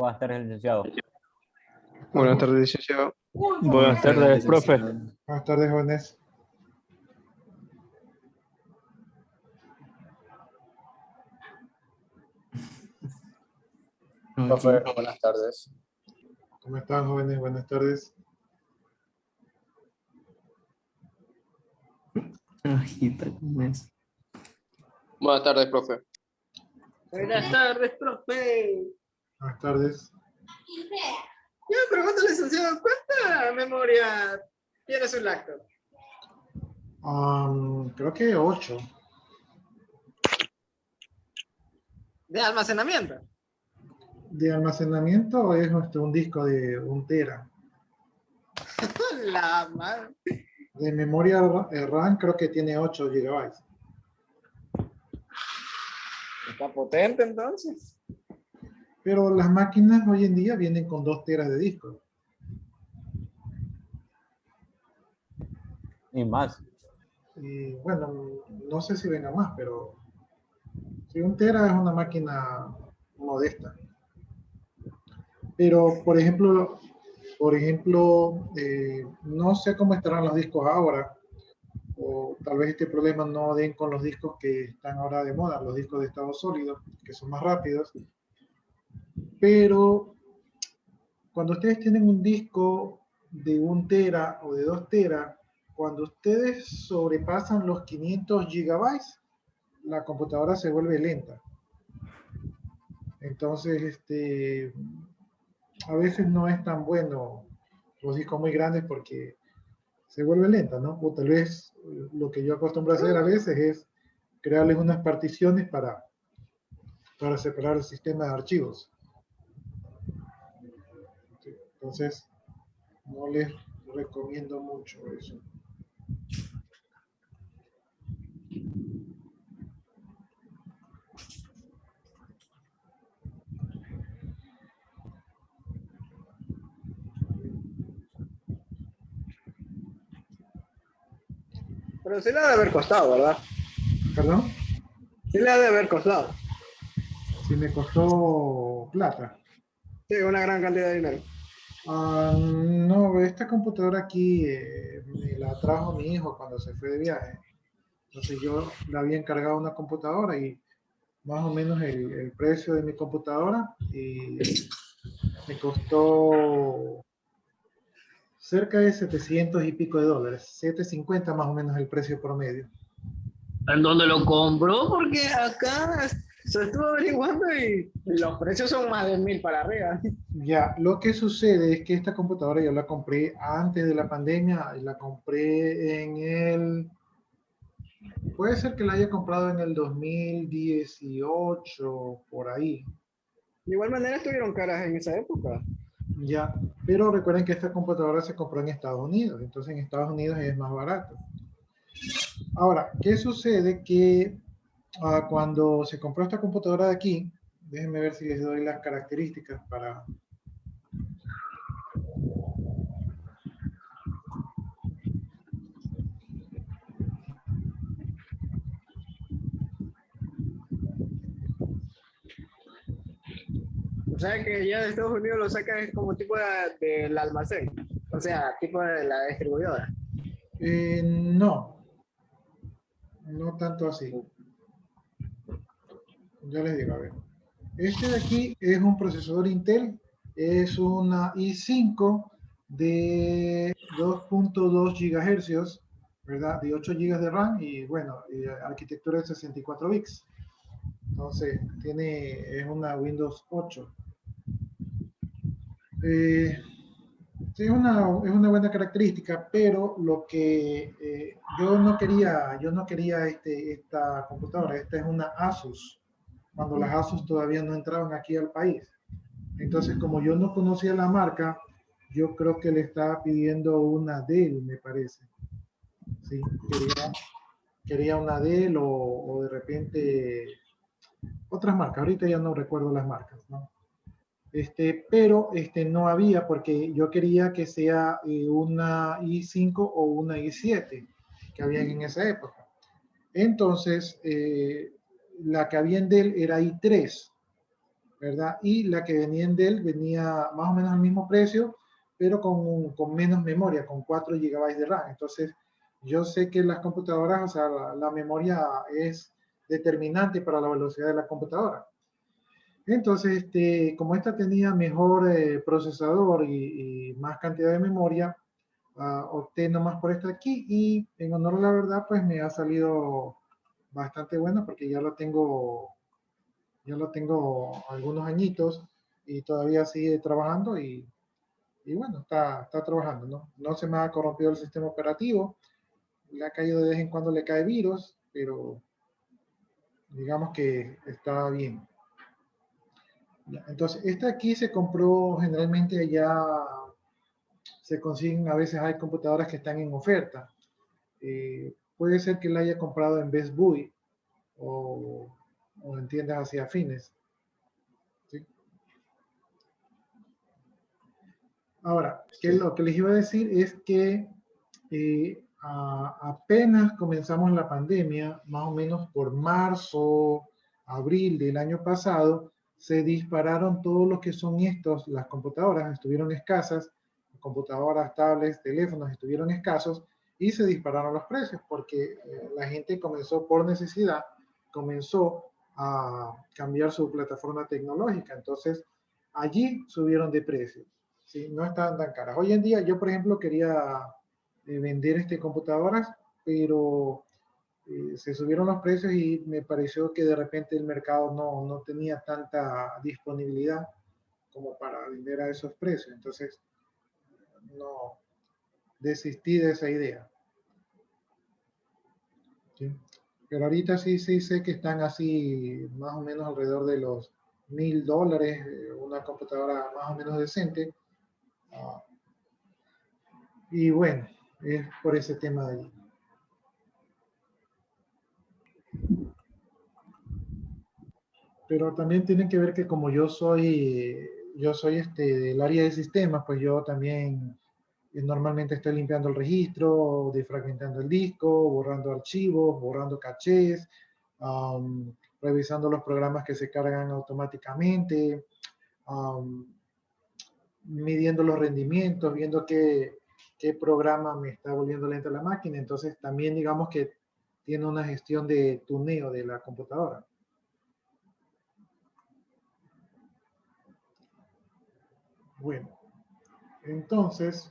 Buenas tardes, licenciado. Buenas tardes, licenciado. Buenas tardes, profe. Buenas tardes, jóvenes. Profe, buenas tardes. ¿Cómo están, jóvenes? Buenas tardes. Buenas tardes, profe. Buenas tardes, profe. Buenas tardes. Yo me pregunto, licenciado, ¿cuánta memoria tiene su laptop? Creo que 8. ¿De almacenamiento? De almacenamiento es un disco de 1 tera. La madre. De memoria RAM creo que tiene 8 gigabytes. Está potente entonces. Pero las máquinas hoy en día vienen con 2 teras de disco. Y más. Y bueno, no sé si venga más, pero si 1 tera es una máquina modesta. Pero, por ejemplo, no sé cómo estarán los discos ahora, o tal vez este problema no den con los discos que están ahora de moda, los discos de estado sólido, que son más rápidos. Pero cuando ustedes tienen un disco de 1 tera o de 2 tera, cuando ustedes sobrepasan los 500 gigabytes, la computadora se vuelve lenta. Entonces, a veces no es tan bueno los discos muy grandes porque se vuelve lenta, ¿no? O tal vez lo que yo acostumbro a hacer a veces es crearles unas particiones para separar el sistema de archivos. Entonces, no les recomiendo mucho eso. Pero sí le ha de haber costado, ¿verdad? ¿Perdón? Sí le ha de haber costado. Si me costó plata. Sí, una gran cantidad de dinero. No, esta computadora aquí me la trajo mi hijo cuando se fue de viaje. Entonces yo le había encargado una computadora y más o menos el precio de mi computadora y me costó cerca de 700 y pico de dólares. 750 más o menos el precio promedio. ¿En dónde lo compró? Porque acá se estuvo averiguando y los precios son más de 1000 para arriba. Ya, lo que sucede es que esta computadora yo la compré antes de la pandemia y la compré puede ser que la haya comprado en el 2018, por ahí. De igual manera estuvieron caras en esa época. Ya, pero recuerden que esta computadora se compró en Estados Unidos, entonces en Estados Unidos es más barato. Ahora, ¿qué sucede? Que cuando se compró esta computadora de aquí, déjenme ver si les doy las características para... O sea que ya de Estados Unidos lo sacan como tipo del almacén. O sea, tipo de la distribuidora. No, no tanto así. Ya les digo, a ver. Este de aquí es un procesador Intel, es una i5 de 2.2 GHz, ¿verdad? De 8 GB de RAM y bueno, arquitectura de 64 bits. Entonces, es una Windows 8. Sí, es una buena característica, pero lo que yo no quería esta computadora. Esta es una Asus, cuando las Asus todavía no entraban aquí al país. Entonces, como yo no conocía la marca, yo creo que le estaba pidiendo una Dell, me parece. Sí, quería una Dell o de repente otras marcas. Ahorita ya no recuerdo las marcas, ¿no? Pero no había porque yo quería que sea una i5 o una i7 que habían en esa época. Entonces, la que había en Dell era i3. ¿verdad? Y la que venía en Dell venía más o menos al mismo precio, pero con menos memoria, con 4 GB de RAM. Entonces, yo sé que las computadoras, o sea, la memoria es determinante para la velocidad de la computadora. Entonces, como esta tenía mejor procesador y más cantidad de memoria, opté nomás por esta aquí y en honor a la verdad, pues me ha salido bastante buena porque ya lo tengo algunos añitos y todavía sigue trabajando y bueno, está trabajando, ¿no? No se me ha corrompido el sistema operativo, le ha caído de vez en cuando, le cae virus, pero digamos que está bien. Ya, entonces, esta aquí se compró generalmente allá, se consiguen, a veces hay computadoras que están en oferta. Puede ser que la haya comprado en Best Buy o, o en tiendas así afines. ¿Sí? Ahora, ¿qué es lo que les iba a decir? Es que apenas comenzamos la pandemia, más o menos por marzo, abril del año pasado, se dispararon todo lo que son las computadoras estuvieron escasas, computadoras, tablets, teléfonos estuvieron escasos y se dispararon los precios porque la gente comenzó por necesidad, comenzó a cambiar su plataforma tecnológica. Entonces, allí subieron de precio. ¿Sí? No estaban tan caras. Hoy en día, yo, por ejemplo, quería vender computadoras, pero se subieron los precios y me pareció que de repente el mercado no tenía tanta disponibilidad como para vender a esos precios. Entonces, no desistí de esa idea. ¿Sí? Pero ahorita sí sé que están así más o menos alrededor de los $1000, una computadora más o menos decente. Y bueno, es por ese tema de allí. Pero también tienen que ver que como yo soy del área de sistemas, pues yo también normalmente estoy limpiando el registro, defragmentando el disco, borrando archivos, borrando cachés, revisando los programas que se cargan automáticamente, um, midiendo los rendimientos, viendo qué programa me está volviendo lenta la máquina. Entonces también digamos que tiene una gestión de tuneo de la computadora. Bueno, entonces,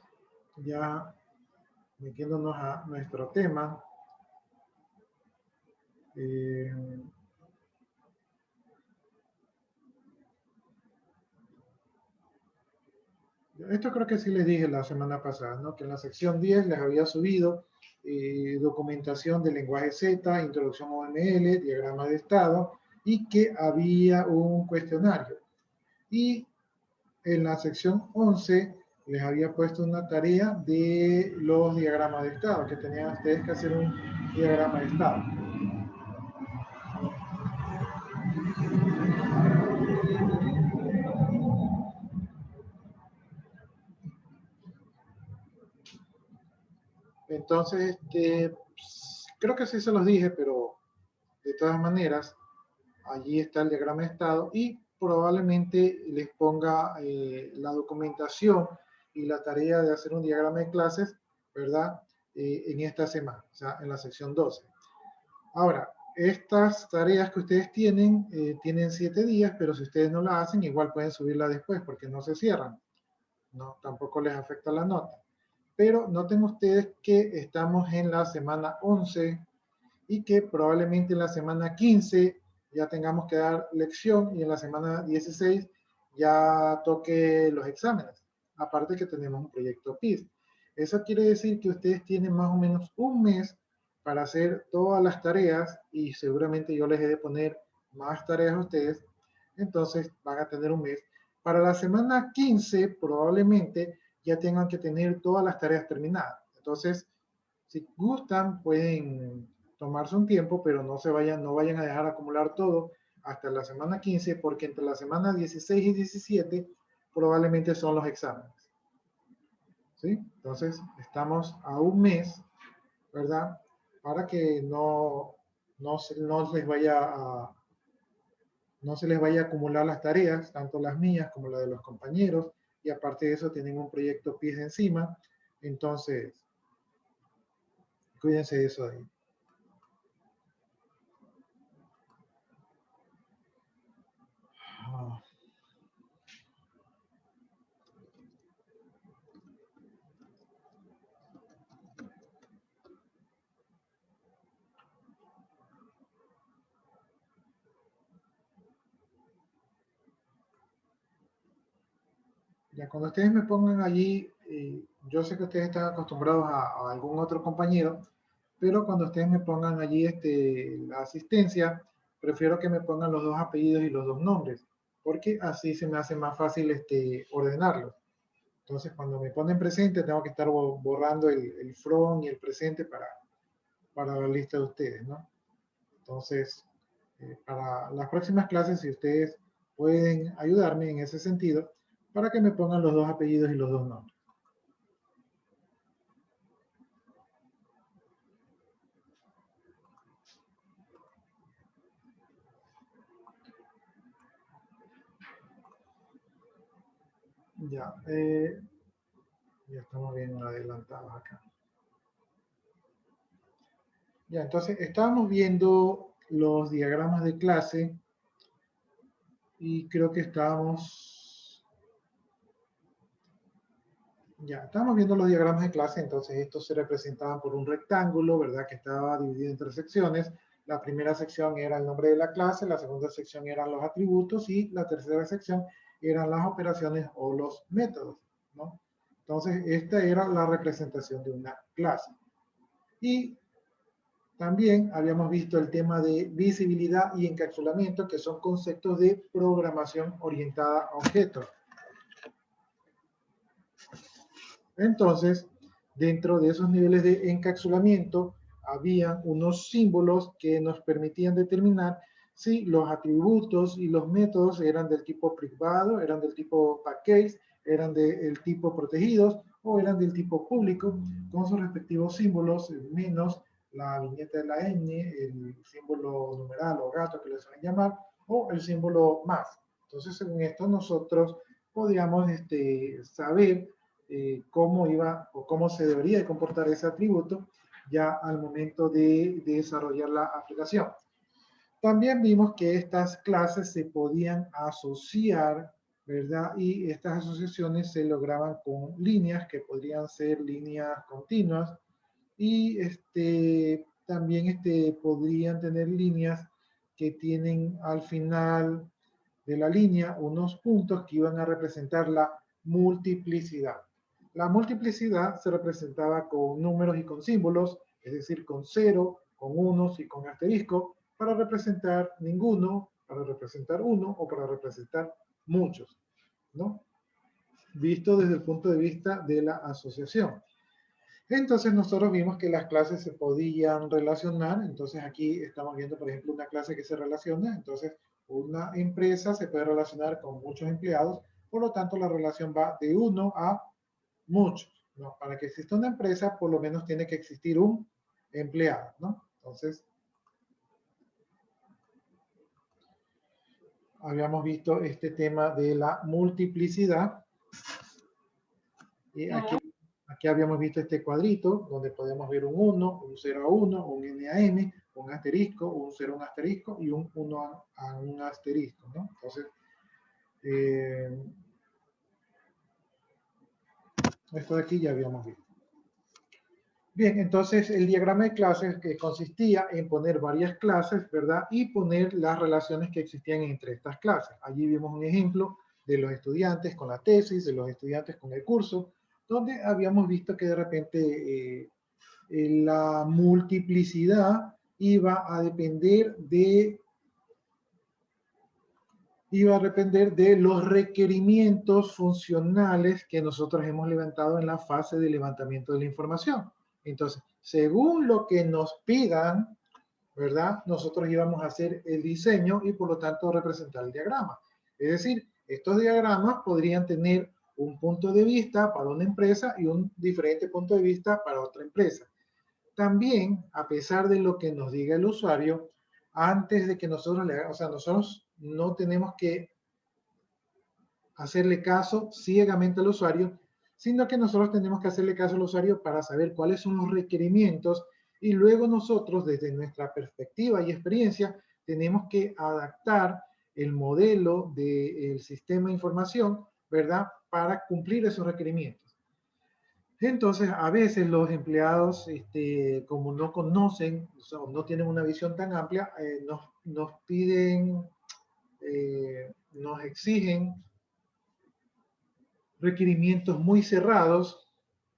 ya metiéndonos a nuestro tema, eh, esto creo que sí les dije la semana pasada, ¿no? Que en la sección 10 les había subido documentación de lenguaje Z, introducción OML, diagrama de estado, y que había un cuestionario. Y en la sección 11 les había puesto una tarea de los diagramas de estado, que tenían ustedes que hacer un diagrama de estado. Entonces, creo que sí se los dije, pero de todas maneras, allí está el diagrama de estado y probablemente les ponga la documentación y la tarea de hacer un diagrama de clases, ¿verdad? En esta semana, o sea, en la sección 12. Ahora, estas tareas que ustedes tienen 7 días, pero si ustedes no la hacen, igual pueden subirla después porque no se cierran. No, tampoco les afecta la nota. Pero noten ustedes que estamos en la semana 11 y que probablemente en la semana 15 ya tengamos que dar lección y en la semana 16 ya toque los exámenes. Aparte que tenemos un proyecto PIS. Eso quiere decir que ustedes tienen más o menos un mes para hacer todas las tareas y seguramente yo les he de poner más tareas a ustedes. Entonces van a tener un mes. Para la semana 15 probablemente ya tengan que tener todas las tareas terminadas. Entonces, si gustan, pueden tomarse un tiempo, pero no vayan a dejar acumular todo hasta la semana 15, porque entre la semana 16 y 17 probablemente son los exámenes. ¿Sí? Entonces, estamos a un mes, ¿verdad? Para que no les vaya no se les vaya a acumular las tareas, tanto las mías como las de los compañeros, y aparte de eso tienen un proyecto pies encima, entonces cuídense de eso ahí. Ah. Ya, cuando ustedes me pongan allí, yo sé que ustedes están acostumbrados a algún otro compañero, pero cuando ustedes me pongan allí la asistencia, prefiero que me pongan los dos apellidos y los dos nombres, porque así se me hace más fácil ordenarlos. Entonces, cuando me ponen presente, tengo que estar borrando el from y el presente para la lista de ustedes, ¿no? Entonces, para las próximas clases, si ustedes pueden ayudarme en ese sentido, para que me pongan los dos apellidos y los dos nombres. Ya, ya estamos bien adelantados acá. Ya, entonces estábamos viendo los diagramas de clase y creo que estábamos viendo los diagramas de clase, entonces estos se representaban por un rectángulo, ¿verdad? Que estaba dividido en tres secciones. La primera sección era el nombre de la clase, la segunda sección eran los atributos y la tercera sección eran las operaciones o los métodos, ¿no? Entonces, esta era la representación de una clase. Y también habíamos visto el tema de visibilidad y encapsulamiento, que son conceptos de programación orientada a objetos. Entonces, dentro de esos niveles de encapsulamiento, había unos símbolos que nos permitían determinar si los atributos y los métodos eran del tipo privado, eran del tipo package, eran del tipo protegidos o eran del tipo público, con sus respectivos símbolos, menos la viñeta de la ñ, el símbolo numeral o gato que le suelen llamar, o el símbolo más. Entonces, según esto, nosotros podíamos saber cómo iba o cómo se debería de comportar ese atributo ya al momento de desarrollar la aplicación. También vimos que estas clases se podían asociar, ¿verdad? Y estas asociaciones se lograban con líneas que podrían ser líneas continuas y también podrían tener líneas que tienen al final de la línea unos puntos que iban a representar la multiplicidad. La multiplicidad se representaba con números y con símbolos, es decir, con cero, con unos y con asterisco, para representar ninguno, para representar uno o para representar muchos, ¿no? Visto desde el punto de vista de la asociación. Entonces nosotros vimos que las clases se podían relacionar, entonces aquí estamos viendo por ejemplo una clase que se relaciona, entonces una empresa se puede relacionar con muchos empleados, por lo tanto la relación va de uno a muchos, ¿no? Para que exista una empresa por lo menos tiene que existir un empleado, ¿no? Entonces habíamos visto este tema de la multiplicidad y aquí habíamos visto este cuadrito donde podemos ver un 1, un 0 a 1, un n a m, un asterisco, un 0 a un asterisco y un 1 a un asterisco, ¿no? Entonces, esto de aquí ya habíamos visto. Bien, entonces el diagrama de clases que consistía en poner varias clases, ¿verdad? Y poner las relaciones que existían entre estas clases. Allí vimos un ejemplo de los estudiantes con la tesis, de los estudiantes con el curso, donde habíamos visto que de repente la multiplicidad iba a depender de los requerimientos funcionales que nosotros hemos levantado en la fase de levantamiento de la información. Entonces, según lo que nos pidan, ¿verdad? Nosotros íbamos a hacer el diseño y por lo tanto representar el diagrama. Es decir, estos diagramas podrían tener un punto de vista para una empresa y un diferente punto de vista para otra empresa. También, a pesar de lo que nos diga el usuario, antes de que nosotros le hagamos, o sea, nosotros no tenemos que hacerle caso ciegamente al usuario, sino que nosotros tenemos que hacerle caso al usuario para saber cuáles son los requerimientos y luego nosotros, desde nuestra perspectiva y experiencia, tenemos que adaptar el modelo del sistema de información, ¿verdad? Para cumplir esos requerimientos. Entonces, a veces los empleados, como no conocen, o sea, no tienen una visión tan amplia, nos piden, nos exigen requerimientos muy cerrados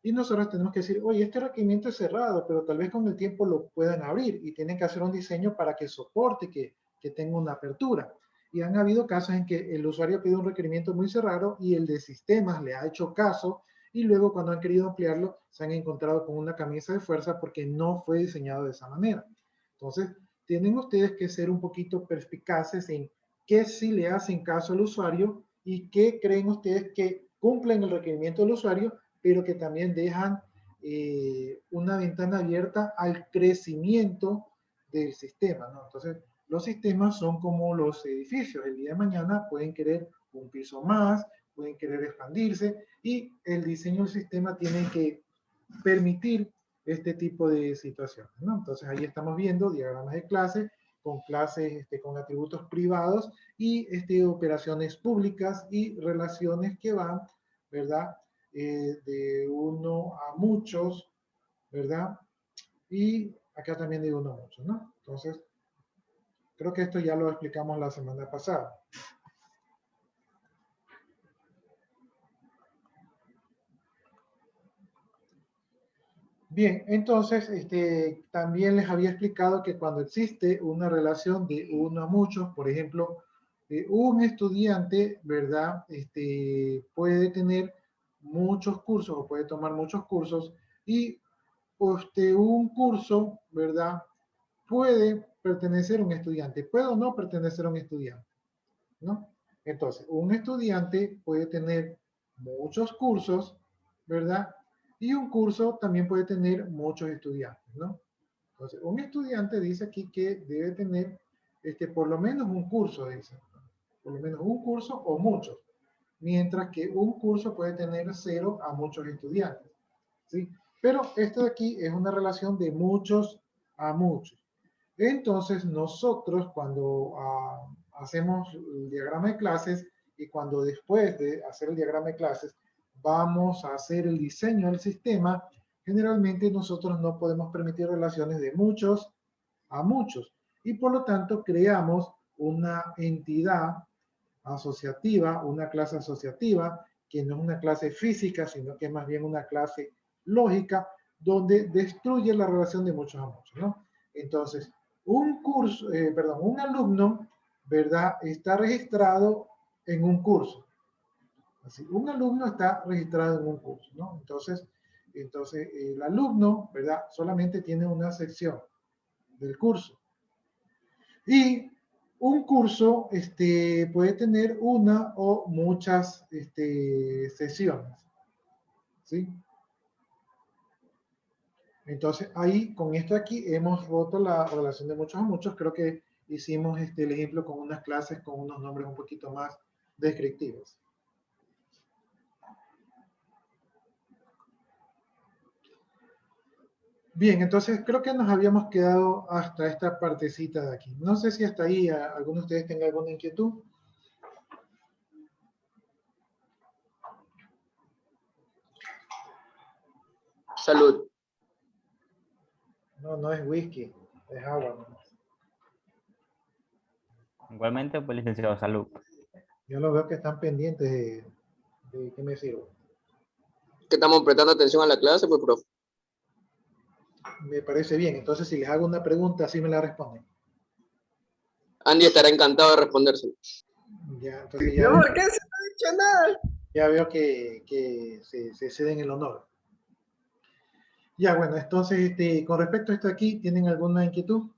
y nosotros tenemos que decir, oye, este requerimiento es cerrado, pero tal vez con el tiempo lo puedan abrir y tienen que hacer un diseño para que soporte, que tenga una apertura. Y han habido casos en que el usuario pide un requerimiento muy cerrado y el de sistemas le ha hecho caso y luego cuando han querido ampliarlo se han encontrado con una camisa de fuerza porque no fue diseñado de esa manera. Entonces, tienen ustedes que ser un poquito perspicaces en qué sí le hacen caso al usuario y qué creen ustedes que cumplen el requerimiento del usuario, pero que también dejan una ventana abierta al crecimiento del sistema, ¿no? Entonces, los sistemas son como los edificios. El día de mañana pueden querer un piso más, pueden querer expandirse y el diseño del sistema tiene que permitir este tipo de situaciones, ¿no? Entonces, ahí estamos viendo diagramas de clase con clases con atributos privados y operaciones públicas y relaciones que van, ¿verdad? De uno a muchos, ¿verdad? Y acá también de uno a muchos, ¿no? Entonces, creo que esto ya lo explicamos la semana pasada. Bien, entonces también les había explicado que cuando existe una relación de uno a muchos, por ejemplo, un estudiante, ¿verdad? Puede tener muchos cursos o puede tomar muchos cursos y un curso, ¿verdad? Puede pertenecer a un estudiante, puede o no pertenecer a un estudiante, ¿no? Entonces, un estudiante puede tener muchos cursos, ¿verdad? Y un curso también puede tener muchos estudiantes, ¿no? Entonces, un estudiante dice aquí que debe tener por lo menos un curso, dice. Por lo menos un curso o muchos. Mientras que un curso puede tener 0 a muchos estudiantes, ¿sí? Pero esto de aquí es una relación de muchos a muchos. Entonces, nosotros cuando hacemos el diagrama de clases y cuando después de hacer el diagrama de clases vamos a hacer el diseño del sistema, generalmente nosotros no podemos permitir relaciones de muchos a muchos y por lo tanto creamos una entidad asociativa, una clase asociativa que no es una clase física, sino que es más bien una clase lógica donde destruye la relación de muchos a muchos, ¿no? Entonces, un alumno, ¿verdad? Está registrado en un curso. Así, un alumno está registrado en un curso, ¿no? Entonces el alumno, ¿verdad? Solamente tiene una sección del curso. Y un curso puede tener una o muchas sesiones, ¿sí? Entonces, ahí, con esto aquí, hemos roto la relación de muchos a muchos. Creo que hicimos el ejemplo con unas clases con unos nombres un poquito más descriptivos. Bien, entonces creo que nos habíamos quedado hasta esta partecita de aquí. No sé si hasta ahí alguno de ustedes tenga alguna inquietud. Salud. No, no es whisky, es agua, ¿no? Igualmente, pues licenciado, salud. Yo lo veo que están pendientes de qué me sirvo. Que estamos prestando atención a la clase, pues, profe. Me parece bien. Entonces, si les hago una pregunta, así me la responden. Andy estará encantado de respondérselo. Ya, entonces ya, ¿Por qué se no ha dicho nada? ya veo que se ceden el honor. Ya, bueno, entonces, con respecto a esto aquí, ¿tienen alguna inquietud?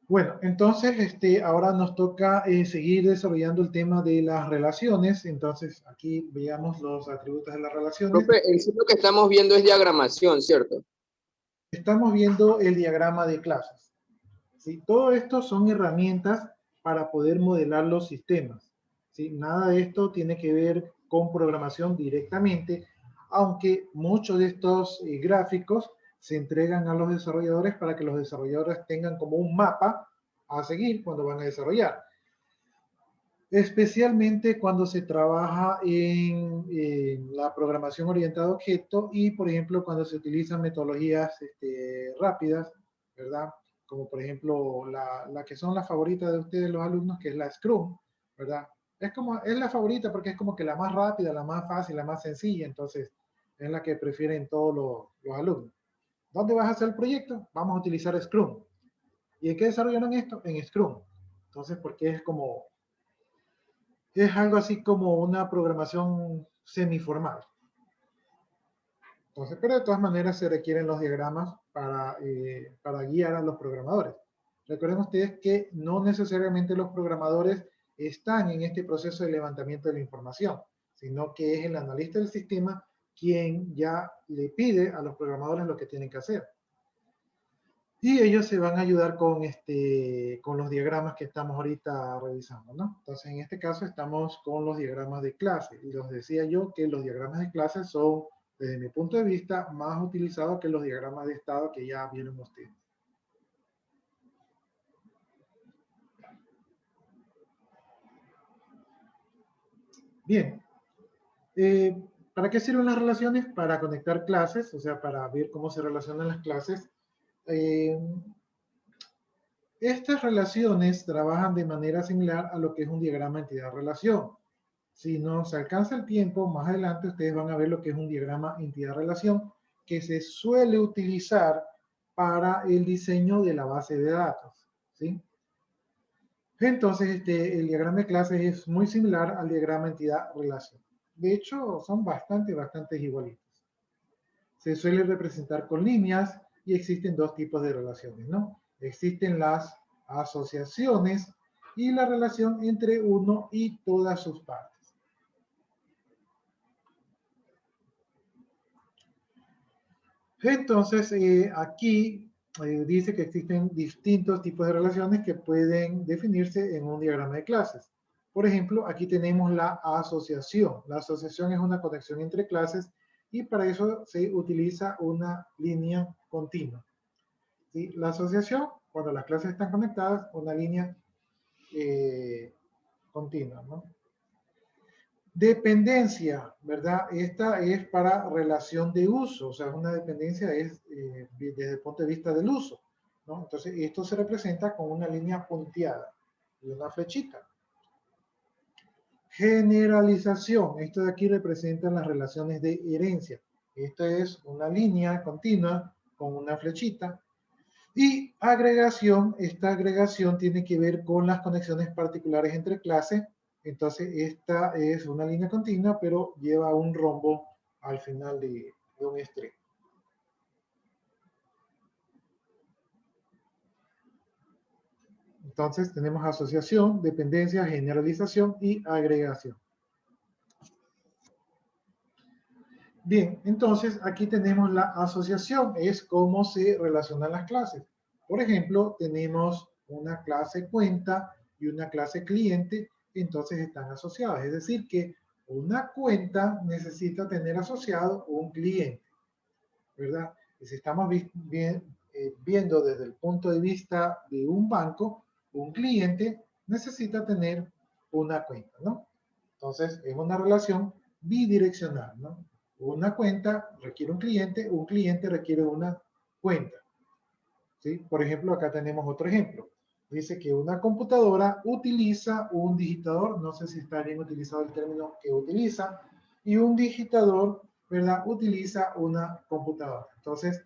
Bueno, entonces, ahora nos toca seguir desarrollando el tema de las relaciones. Entonces, aquí veamos los atributos de las relaciones. Profe, en sí lo que estamos viendo es diagramación, ¿cierto? estamos viendo el diagrama de clases. ¿Sí? Todo esto son herramientas para poder modelar los sistemas. ¿Sí? Nada de esto tiene que ver con programación directamente, aunque muchos de estos gráficos se entregan a los desarrolladores para que los desarrolladores tengan como un mapa a seguir cuando van a desarrollar. Especialmente cuando se trabaja en la programación orientada a objeto y, por ejemplo, cuando se utilizan metodologías rápidas, ¿verdad? Como, por ejemplo, la que son las favoritas de ustedes, los alumnos, que es la Scrum, ¿verdad? Es la favorita porque es como que la más rápida, la más fácil, la más sencilla, entonces es la que prefieren todos los alumnos. ¿Dónde vas a hacer el proyecto? Vamos a utilizar Scrum. ¿Y en qué desarrollaron esto? En Scrum. Entonces, porque es algo así como una programación semiformal. Entonces, pero de todas maneras se requieren los diagramas para guiar a los programadores. Recuerden ustedes que no necesariamente los programadores están en este proceso de levantamiento de la información, sino que es el analista del sistema quien ya le pide a los programadores lo que tienen que hacer. Y ellos se van a ayudar con los diagramas que estamos ahorita revisando, ¿no? Entonces, en este caso estamos con los diagramas de clase. Y les decía yo que los diagramas de clase son, desde mi punto de vista, más utilizados que los diagramas de estado que ya vieron ustedes. Bien. ¿Para qué sirven las relaciones? Para conectar clases, o sea, para ver cómo se relacionan las clases. Estas relaciones trabajan de manera similar a lo que es un diagrama entidad-relación. Si nos alcanza el tiempo, más adelante ustedes van a ver lo que es un diagrama entidad-relación que se suele utilizar para el diseño de la base de datos, ¿sí? Entonces, el diagrama de clases es muy similar al diagrama entidad-relación. De hecho, son bastante igualitos. Se suele representar con líneas y existen dos tipos de relaciones, ¿no? Existen las asociaciones y la relación entre uno y todas sus partes. Entonces, aquí dice que existen distintos tipos de relaciones que pueden definirse en un diagrama de clases. Por ejemplo, aquí tenemos la asociación. La asociación es una conexión entre clases y para eso se utiliza una línea continua. ¿Sí? La asociación, cuando las clases están conectadas, una línea continua, ¿no? Dependencia, ¿verdad? Esta es para relación de uso, o sea, una dependencia es desde el punto de vista del uso, ¿no? Entonces, esto se representa con una línea punteada y una flechita. Generalización, esto de aquí representa las relaciones de herencia. Esta es una línea continua con una flechita. Y agregación, esta agregación tiene que ver con las conexiones particulares entre clases. Entonces, esta es una línea continua, pero lleva un rombo al final de un extremo. Entonces, tenemos asociación, dependencia, generalización y agregación. Bien, entonces aquí tenemos la asociación, es cómo se relacionan las clases. Por ejemplo, tenemos una clase cuenta y una clase cliente, entonces están asociadas. Es decir, que una cuenta necesita tener asociado un cliente, ¿verdad? Y si estamos viendo desde el punto de vista de un banco, un cliente necesita tener una cuenta, ¿no? Entonces, es una relación bidireccional, ¿no? Una cuenta requiere un cliente requiere una cuenta. ¿Sí? Por ejemplo, acá tenemos otro ejemplo. Dice que una computadora utiliza un digitador, no sé si está bien utilizado el término que utiliza, y un digitador, ¿verdad? Utiliza una computadora. Entonces,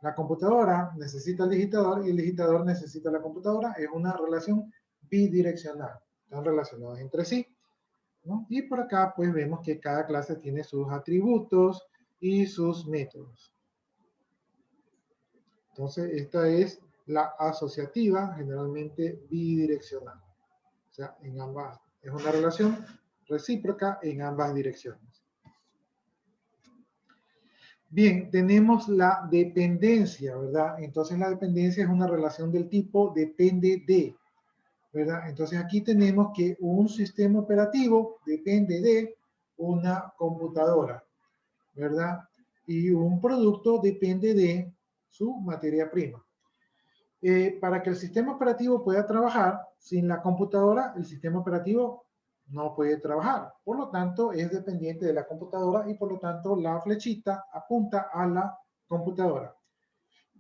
la computadora necesita el digitador y el digitador necesita la computadora. Es una relación bidireccional. Están relacionados entre sí, ¿no? Y por acá pues vemos que cada clase tiene sus atributos y sus métodos. Entonces esta es la asociativa, generalmente bidireccional. O sea, en ambas, es una relación recíproca en ambas direcciones. Bien, tenemos la dependencia, ¿verdad? Entonces la dependencia es una relación del tipo depende de, ¿verdad? Entonces aquí tenemos que un sistema operativo depende de una computadora, ¿verdad? Y un producto depende de su materia prima. Para que el sistema operativo pueda trabajar sin la computadora, el sistema operativo no puede trabajar. Por lo tanto, es dependiente de la computadora y por lo tanto la flechita apunta a la computadora.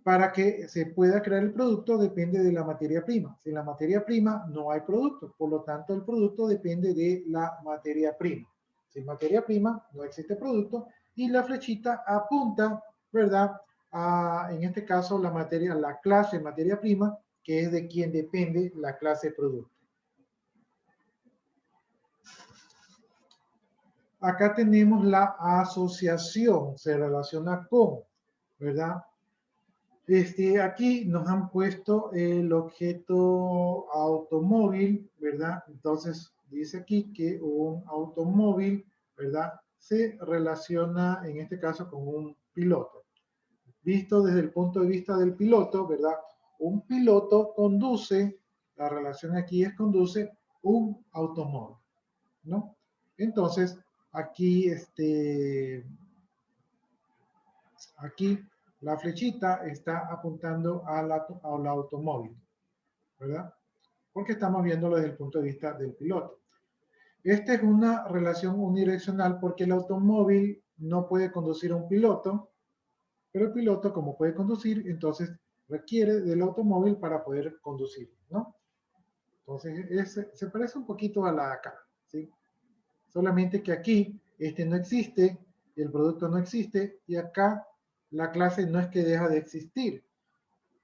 Para que se pueda crear el producto depende de la materia prima. Sin la materia prima no hay producto. Por lo tanto, el producto depende de la materia prima. Sin materia prima no existe producto y la flechita apunta, ¿verdad? En este caso, la clase materia prima, que es de quien depende la clase producto. Acá tenemos la asociación, se relaciona con, ¿verdad? Aquí nos han puesto el objeto automóvil, ¿verdad? Entonces dice aquí que un automóvil, ¿verdad? Se relaciona en este caso con un piloto. Visto desde el punto de vista del piloto, ¿verdad? Un piloto conduce, la relación aquí es conduce un automóvil, ¿no? Entonces, aquí, aquí la flechita está apuntando al automóvil, ¿verdad? Porque estamos viéndolo desde el punto de vista del piloto. Esta es una relación unidireccional porque el automóvil no puede conducir a un piloto, pero el piloto, como puede conducir, entonces requiere del automóvil para poder conducir, ¿no? Entonces, se parece un poquito a la acá, ¿sí? Solamente que aquí no existe, el producto no existe, y acá la clase no es que deja de existir,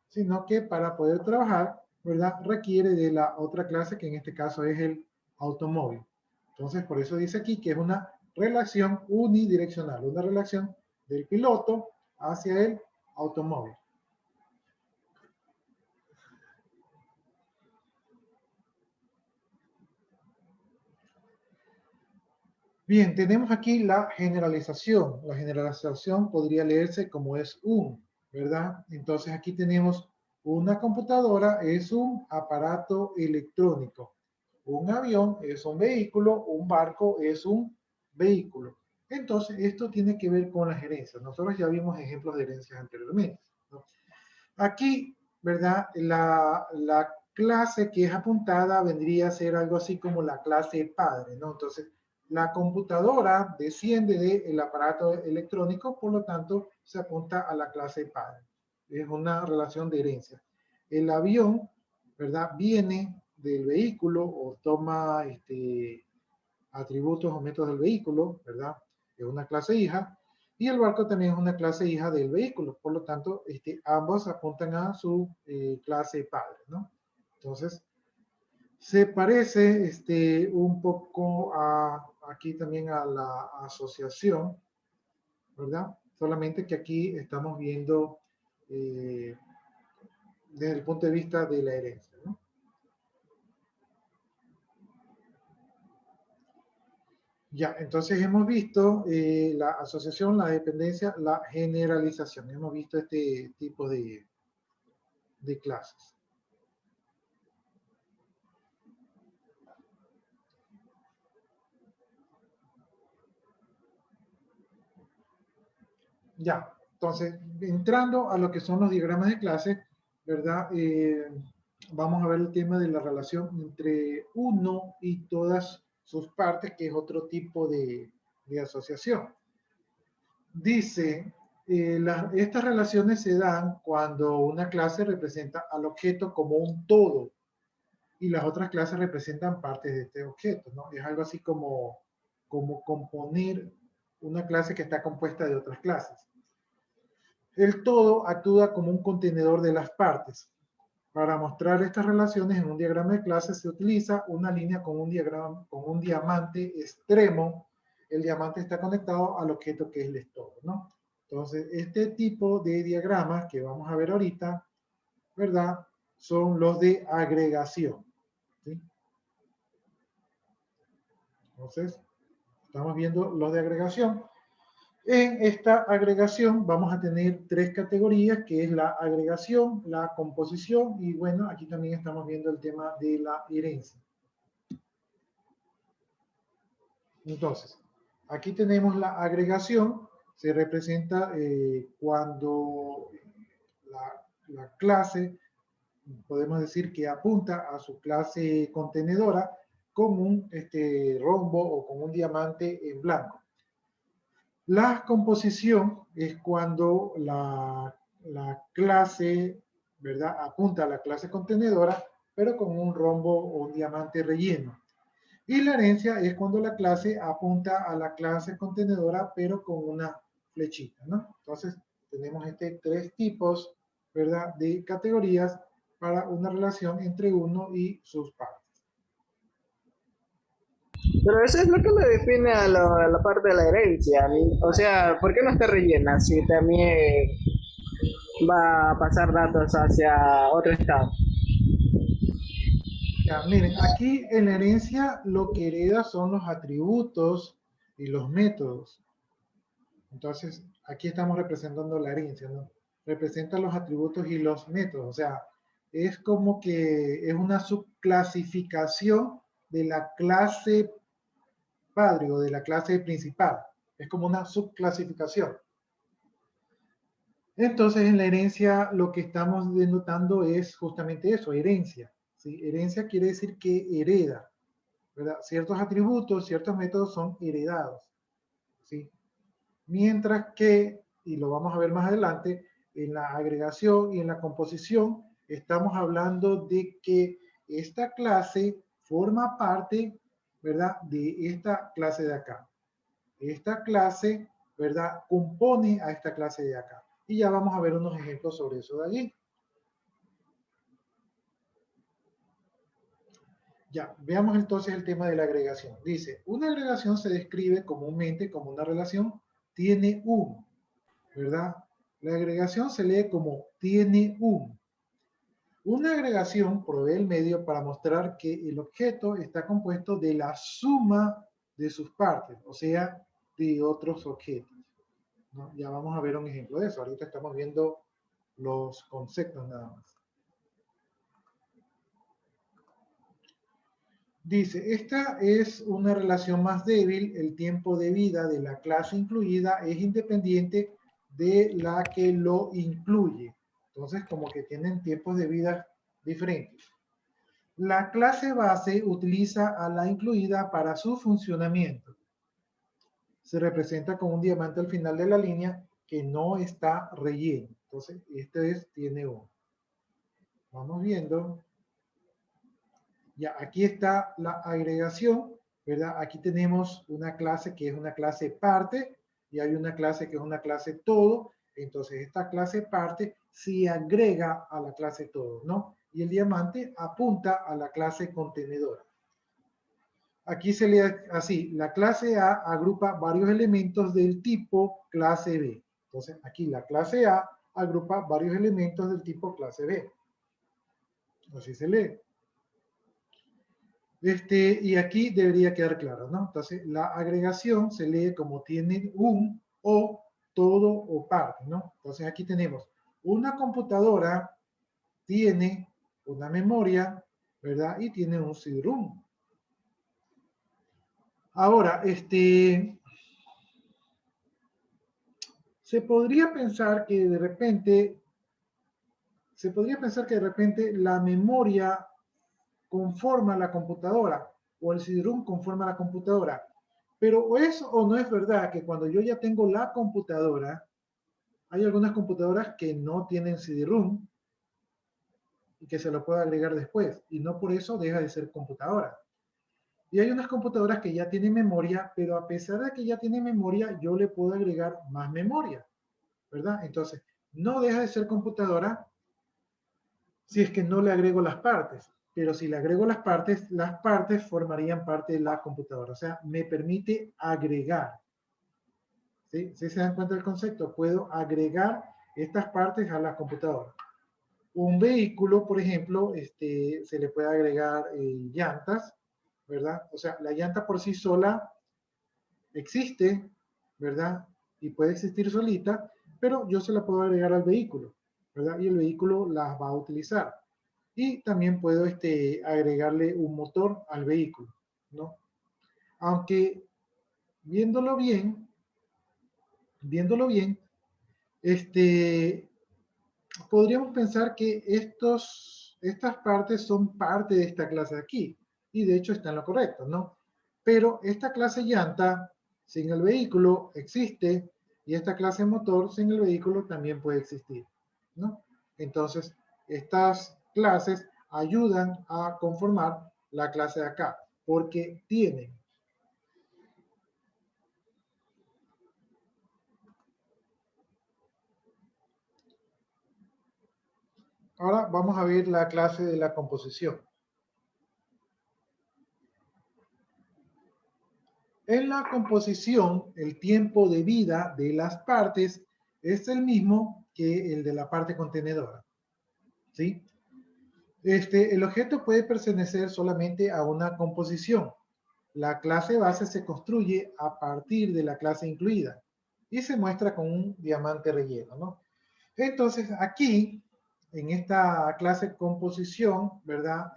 sino que para poder trabajar, ¿verdad? Requiere de la otra clase, que en este caso es el automóvil. Entonces, por eso dice aquí que es una relación unidireccional, una relación del piloto hacia el automóvil. Bien, tenemos aquí la generalización. La generalización podría leerse como es un, ¿verdad? Entonces aquí tenemos una computadora, es un aparato electrónico. Un avión es un vehículo, un barco es un vehículo. Entonces, esto tiene que ver con la gerencia. Nosotros ya vimos ejemplos de herencias anteriormente, ¿no? Aquí, ¿verdad? La clase que es apuntada vendría a ser algo así como la clase padre, ¿no? Entonces, la computadora desciende del aparato electrónico, por lo tanto, se apunta a la clase padre. Es una relación de herencia. El avión, ¿verdad? Viene del vehículo o toma atributos o métodos del vehículo, ¿verdad? Es una clase hija. Y el barco también es una clase hija del vehículo. Por lo tanto, ambos apuntan a su clase padre, ¿no? Entonces, se parece un poco aquí también a la asociación, ¿verdad? Solamente que aquí estamos viendo desde el punto de vista de la herencia, ¿no? Ya, entonces hemos visto la asociación, la dependencia, la generalización. Hemos visto este tipo de clases. Ya, entonces, entrando a lo que son los diagramas de clase, ¿verdad? Vamos a ver el tema de la relación entre uno y todas sus partes, que es otro tipo de asociación. Dice, estas relaciones se dan cuando una clase representa al objeto como un todo y las otras clases representan partes de este objeto, ¿no? Es algo así como componer una clase que está compuesta de otras clases. El todo actúa como un contenedor de las partes. Para mostrar estas relaciones en un diagrama de clase se utiliza una línea con un diamante extremo. El diamante está conectado al objeto que es el todo, ¿no? Entonces, este tipo de diagramas que vamos a ver ahorita, ¿verdad? Son los de agregación, ¿sí? Entonces, estamos viendo los de agregación. En esta agregación vamos a tener tres categorías, que es la agregación, la composición y bueno, aquí también estamos viendo el tema de la herencia. Entonces, aquí tenemos la agregación, se representa cuando la clase, podemos decir que apunta a su clase contenedora con un rombo o con un diamante en blanco. La composición es cuando la clase, ¿verdad?, apunta a la clase contenedora, pero con un rombo o un diamante relleno. Y la herencia es cuando la clase apunta a la clase contenedora, pero con una flechita, ¿no? Entonces, tenemos tres tipos, ¿verdad?, de categorías para una relación entre uno y sus partes. Pero eso es lo que le define a la parte de la herencia. O sea, ¿por qué no está rellena si también va a pasar datos hacia otro estado? Ya, miren, aquí en la herencia lo que hereda son los atributos y los métodos. Entonces, aquí estamos representando la herencia, ¿no? Representa los atributos y los métodos. O sea, es como que es una subclasificación de la clase padre o de la clase principal. Es como una subclasificación. Entonces, en la herencia lo que estamos denotando es justamente eso, herencia. ¿Sí? Herencia quiere decir que hereda, ¿verdad? Ciertos atributos, ciertos métodos son heredados. ¿Sí? Mientras que, y lo vamos a ver más adelante, en la agregación y en la composición, estamos hablando de que esta clase forma parte, ¿verdad?, de esta clase de acá. Esta clase, ¿verdad?, compone a esta clase de acá. Y ya vamos a ver unos ejemplos sobre eso de allí. Ya, veamos entonces el tema de la agregación. Dice, una agregación se describe comúnmente como una relación tiene un, ¿verdad? La agregación se lee como tiene un. Una agregación provee el medio para mostrar que el objeto está compuesto de la suma de sus partes, o sea, de otros objetos, ¿no? Ya vamos a ver un ejemplo de eso. Ahorita estamos viendo los conceptos nada más. Dice, esta es una relación más débil, el tiempo de vida de la clase incluida es independiente de la que lo incluye. Entonces, como que tienen tiempos de vida diferentes. La clase base utiliza a la incluida para su funcionamiento. Se representa con un diamante al final de la línea que no está relleno. Entonces, tiene uno. Vamos viendo. Ya, aquí está la agregación, ¿verdad? Aquí tenemos una clase que es una clase parte y hay una clase que es una clase todo. Entonces, esta clase parte se agrega a la clase todo, ¿no? Y el diamante apunta a la clase contenedora. Aquí se lee así, la clase A agrupa varios elementos del tipo clase B. Entonces, aquí la clase A agrupa varios elementos del tipo clase B. Así se lee. Y aquí debería quedar claro, ¿no? Entonces, la agregación se lee como tiene un o todo o parte, ¿no? Entonces, aquí tenemos una computadora tiene una memoria, ¿verdad? Y tiene un CD-ROM. Ahora, se podría pensar que de repente la memoria conforma la computadora o el CD-ROM conforma la computadora. Pero o es o no es verdad que cuando yo ya tengo la computadora, hay algunas computadoras que no tienen CD-ROM y que se lo puede agregar después y no por eso deja de ser computadora. Y hay unas computadoras que ya tienen memoria, pero a pesar de que ya tienen memoria, yo le puedo agregar más memoria, ¿verdad? Entonces, no deja de ser computadora si es que no le agrego las partes. Pero si le agrego las partes formarían parte de la computadora. O sea, me permite agregar. ¿Sí? ¿Sí se dan cuenta del concepto? Puedo agregar estas partes a la computadora. Un vehículo, por ejemplo, se le puede agregar llantas, ¿verdad? O sea, la llanta por sí sola existe, ¿verdad? y puede existir solita, pero yo se la puedo agregar al vehículo, ¿verdad? Y el vehículo las va a utilizar. Y también puedo agregarle un motor al vehículo, ¿no? Aunque viéndolo bien, podríamos pensar que estas partes son parte de esta clase de aquí, y de hecho está en lo correcto, ¿no? Pero esta clase llanta sin el vehículo existe, y esta clase motor sin el vehículo también puede existir, ¿no? Entonces, estas clases ayudan a conformar la clase de acá, porque tienen. Ahora vamos a ver la clase de la composición. En la composición, el tiempo de vida de las partes es el mismo que el de la parte contenedora, ¿sí? El objeto puede pertenecer solamente a una composición. La clase base se construye a partir de la clase incluida y se muestra con un diamante relleno, ¿no? Entonces, aquí, en esta clase composición, ¿verdad?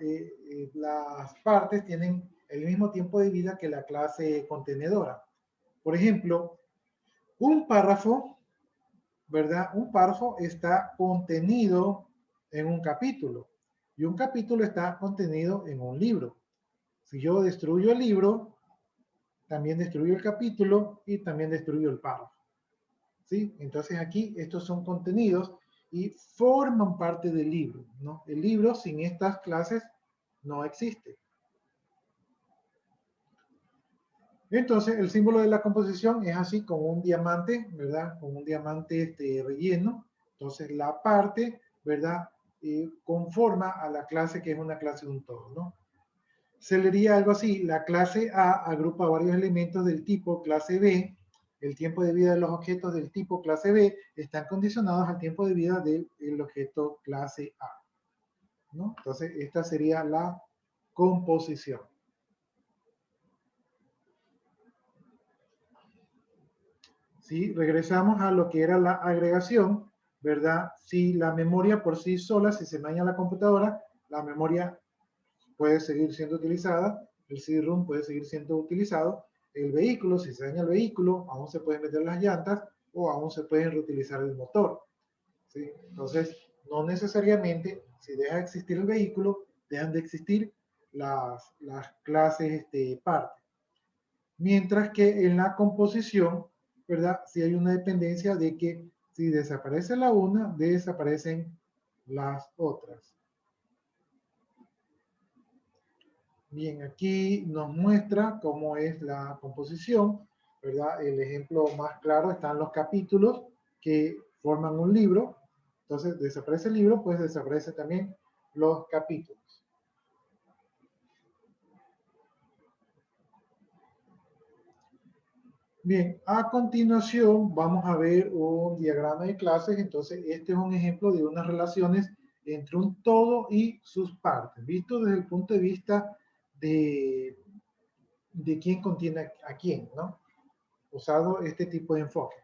Las partes tienen el mismo tiempo de vida que la clase contenedora. Por ejemplo, un párrafo, ¿verdad? Un párrafo está contenido en un capítulo y un capítulo está contenido en un libro. Si yo destruyo el libro, también destruyo el capítulo y también destruyo el párrafo, ¿sí? Entonces aquí estos son contenidos y forman parte del libro, ¿no? El libro sin estas clases no existe. Entonces el símbolo de la composición es así, con un diamante, ¿verdad? Con un diamante relleno. Entonces la parte, ¿verdad? Conforma a la clase que es una clase de un todo, ¿no? Se leería algo así: la clase A agrupa varios elementos del tipo clase B. El tiempo de vida de los objetos del tipo clase B están condicionados al tiempo de vida del objeto clase A, ¿no? Entonces, esta sería la composición. Si regresamos a lo que era la agregación, ¿verdad? Si la memoria por sí sola, si se daña la computadora, la memoria puede seguir siendo utilizada, el CD-ROM puede seguir siendo utilizado, el vehículo, si se daña el vehículo, aún se pueden meter las llantas o aún se pueden reutilizar el motor, ¿sí? Entonces, no necesariamente, si deja de existir el vehículo, dejan de existir las clases parte. Mientras que en la composición, ¿verdad? Si hay una dependencia de que si desaparece la una, desaparecen las otras. Bien, aquí nos muestra cómo es la composición, ¿verdad? El ejemplo más claro están los capítulos que forman un libro. Entonces, desaparece el libro, pues desaparece también los capítulos. Bien, a continuación vamos a ver un diagrama de clases. Entonces, este es un ejemplo de unas relaciones entre un todo y sus partes, visto desde el punto de vista de quién contiene a quién, ¿no? Usado este tipo de enfoque.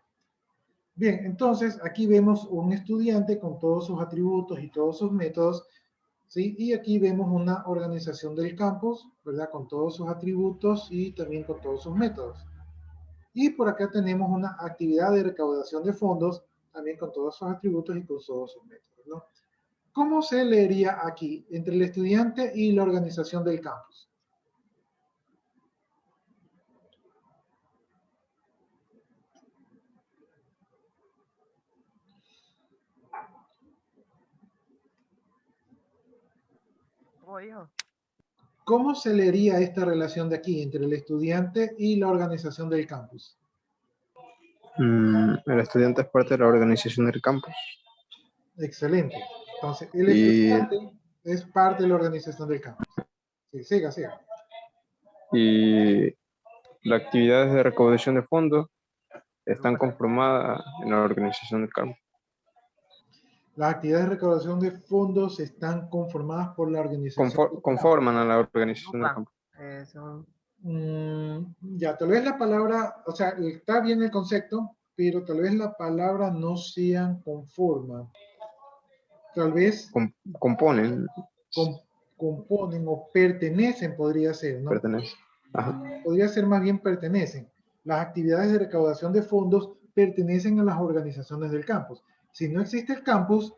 Bien, entonces aquí vemos un estudiante con todos sus atributos y todos sus métodos, ¿sí? Y aquí vemos una organización del campus, ¿verdad? Con todos sus atributos y también con todos sus métodos. Y por acá tenemos una actividad de recaudación de fondos, también con todos sus atributos y con todos sus métodos, ¿no? ¿Cómo se leería aquí entre el estudiante y la organización del campus? ¿Cómo se leería esta relación de aquí entre el estudiante y la organización del campus? El estudiante es parte de la organización del campus. Excelente. Entonces, el estudiante es parte de la organización del campus. Sí, siga, siga. Y las actividades de recaudación de fondos están conformadas en la organización del campus. Las actividades de recaudación de fondos están conformadas por la organización. Conforman a la organización del campus. Ya, tal vez la palabra, o sea, está bien el concepto, pero tal vez la palabra no sean conforma. Tal vez Componen, componen o pertenecen, podría ser, ¿no? pertenecen. Ajá. Podría ser más bien pertenecen. Las actividades de recaudación de fondos pertenecen a las organizaciones del campus. Si no existe el campus,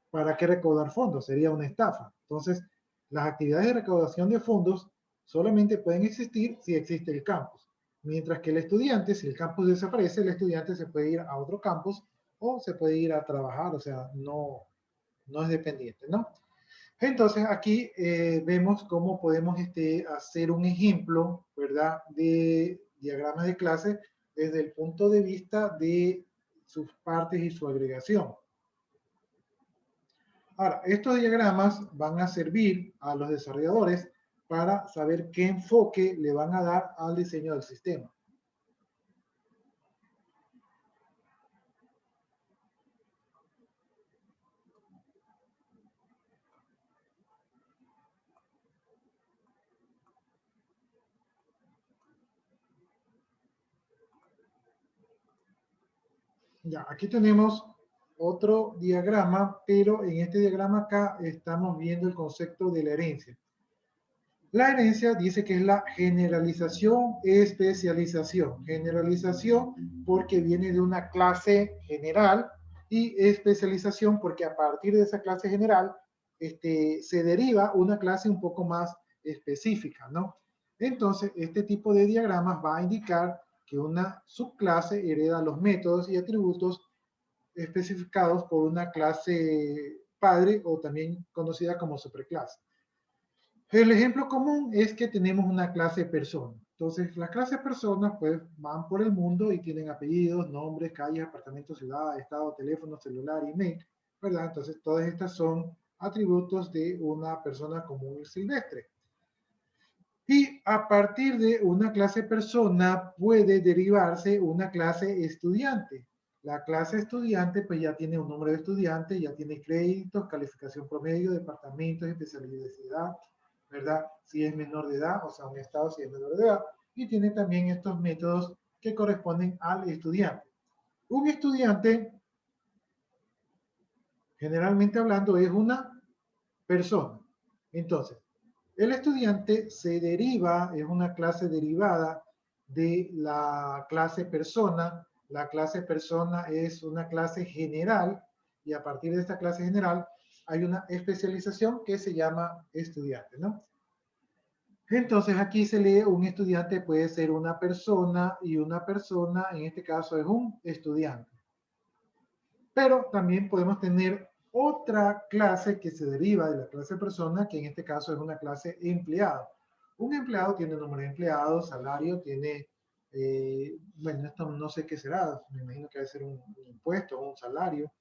¿para qué recaudar fondos? Sería una estafa. Entonces, las actividades de recaudación de fondos solamente pueden existir si existe el campus. Mientras que el estudiante, si el campus desaparece, el estudiante se puede ir a otro campus o se puede ir a trabajar, o sea, no es dependiente, ¿no? Entonces, aquí vemos cómo podemos hacer un ejemplo, ¿verdad?, de diagrama de clase desde el punto de vista de sus partes y su agregación. Ahora, estos diagramas van a servir a los desarrolladores para saber qué enfoque le van a dar al diseño del sistema. Ya, aquí tenemos otro diagrama, pero en este diagrama acá estamos viendo el concepto de la herencia. La herencia dice que es la generalización, especialización. Generalización porque viene de una clase general y especialización porque a partir de esa clase general se deriva una clase un poco más específica, ¿no? Entonces, este tipo de diagramas va a indicar que una subclase hereda los métodos y atributos especificados por una clase padre o también conocida como superclase. El ejemplo común es que tenemos una clase persona. Entonces, las clases personas pues van por el mundo y tienen apellidos, nombres, calles, apartamentos, ciudad, estado, teléfono, celular, email, ¿verdad? Entonces, todas estas son atributos de una persona común y silvestre. Y a partir de una clase persona puede derivarse una clase estudiante. La clase estudiante pues ya tiene un número de estudiante, ya tiene créditos, calificación promedio, departamentos, especialidad, ¿verdad? Si es menor de edad, o sea, un estado si es menor de edad, y tiene también estos métodos que corresponden al estudiante. Un estudiante, generalmente hablando, es una persona. Entonces, el estudiante se deriva, es una clase derivada de la clase persona. La clase persona es una clase general y a partir de esta clase general hay una especialización que se llama estudiante, ¿no? Entonces aquí se lee un estudiante puede ser una persona y una persona en este caso es un estudiante. Pero también podemos tener otra clase que se deriva de la clase persona, que en este caso es una clase empleado. Un empleado tiene número de empleados, salario, tiene, bueno, esto no sé qué será, me imagino que debe ser un impuesto, un salario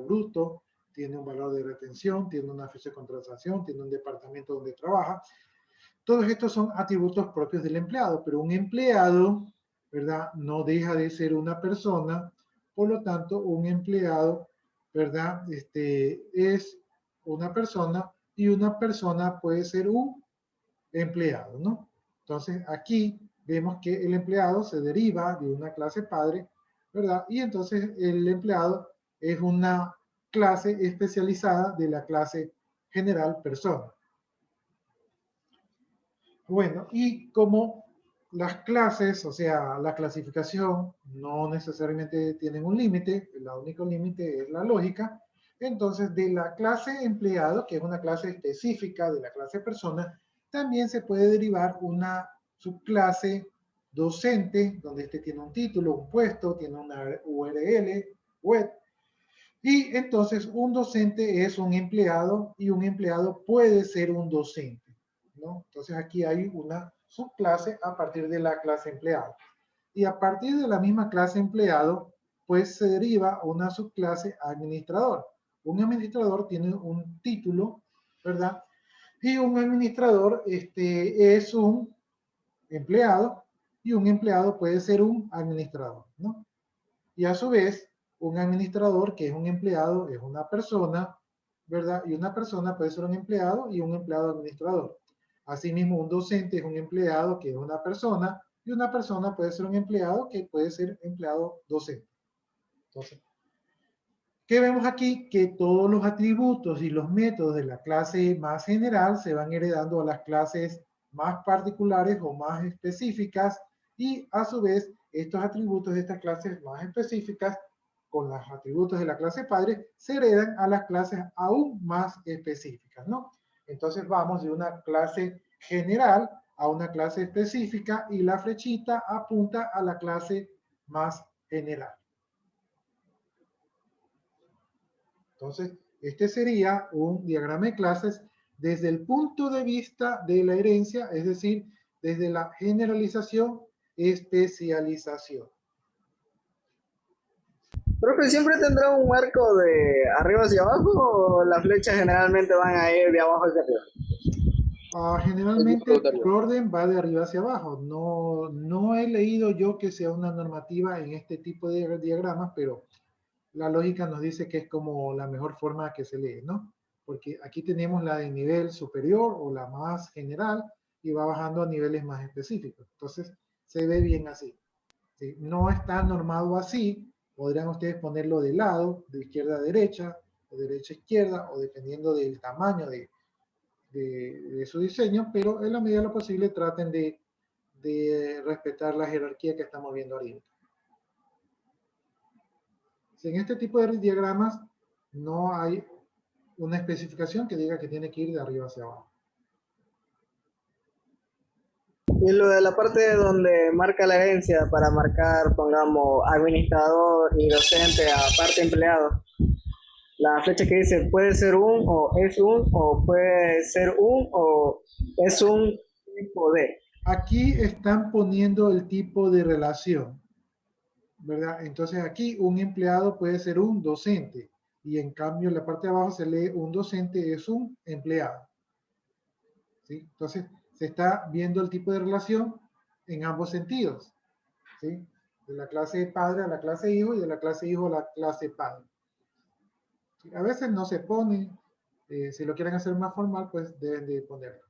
bruto, tiene un valor de retención, tiene una fecha de contratación, tiene un departamento donde trabaja. Todos estos son atributos propios del empleado, pero un empleado, ¿verdad?, no deja de ser una persona, por lo tanto, un empleado, ¿verdad?, es una persona y una persona puede ser un empleado, ¿no? Entonces, aquí vemos que el empleado se deriva de una clase padre, ¿verdad? Y entonces el empleado es una clase especializada de la clase general persona. Bueno, y como las clases, o sea, la clasificación no necesariamente tienen un límite, el único límite es la lógica, entonces de la clase empleado, que es una clase específica de la clase persona, también se puede derivar una subclase docente, donde tiene un título, un puesto, tiene una URL, web, y entonces un docente es un empleado y un empleado puede ser un docente, ¿no? Entonces aquí hay una subclase a partir de la clase empleado. Y a partir de la misma clase empleado, pues se deriva una subclase administrador. Un administrador tiene un título, ¿verdad? Y un administrador es un empleado y un empleado puede ser un administrador, ¿no? Y a su vez, un administrador que es un empleado es una persona, ¿verdad? Y una persona puede ser un empleado y un empleado administrador. Asimismo, un docente es un empleado que es una persona y una persona puede ser un empleado que puede ser empleado docente. Entonces, ¿qué vemos aquí? Que todos los atributos y los métodos de la clase más general se van heredando a las clases más particulares o más específicas, y a su vez estos atributos de estas clases más específicas con los atributos de la clase padre se heredan a las clases aún más específicas, ¿no? Entonces vamos de una clase general a una clase específica y la flechita apunta a la clase más general. Entonces, este sería un diagrama de clases desde el punto de vista de la herencia, es decir, desde la generalización, especialización. Profe, ¿siempre tendrá un marco de arriba hacia abajo o las flechas generalmente van a ir de abajo hacia arriba? Generalmente el orden va de arriba hacia abajo. No he leído yo que sea una normativa en este tipo de diagramas, pero la lógica nos dice que es como la mejor forma que se lee, ¿no? Porque aquí tenemos la de nivel superior o la más general y va bajando a niveles más específicos. Entonces, se ve bien así. ¿Sí? No está normado así. Podrían ustedes ponerlo de lado, de izquierda a derecha, de derecha a izquierda, o dependiendo del tamaño de su diseño, pero en la medida de lo posible traten de respetar la jerarquía que estamos viendo ahorita. En este tipo de diagramas no hay una especificación que diga que tiene que ir de arriba hacia abajo. Y lo de la parte donde marca la herencia para marcar, pongamos, administrador y docente, aparte empleado. La flecha que dice puede ser un o es un o puede ser un o es un tipo de. Aquí están poniendo el tipo de relación, ¿verdad? Entonces aquí un empleado puede ser un docente y en cambio en la parte de abajo se lee un docente es un empleado. ¿Sí? Entonces se está viendo el tipo de relación en ambos sentidos, ¿sí? De la clase padre a la clase hijo y de la clase hijo a la clase padre. ¿Sí? A veces no se pone, si lo quieren hacer más formal, pues deben de ponerlo.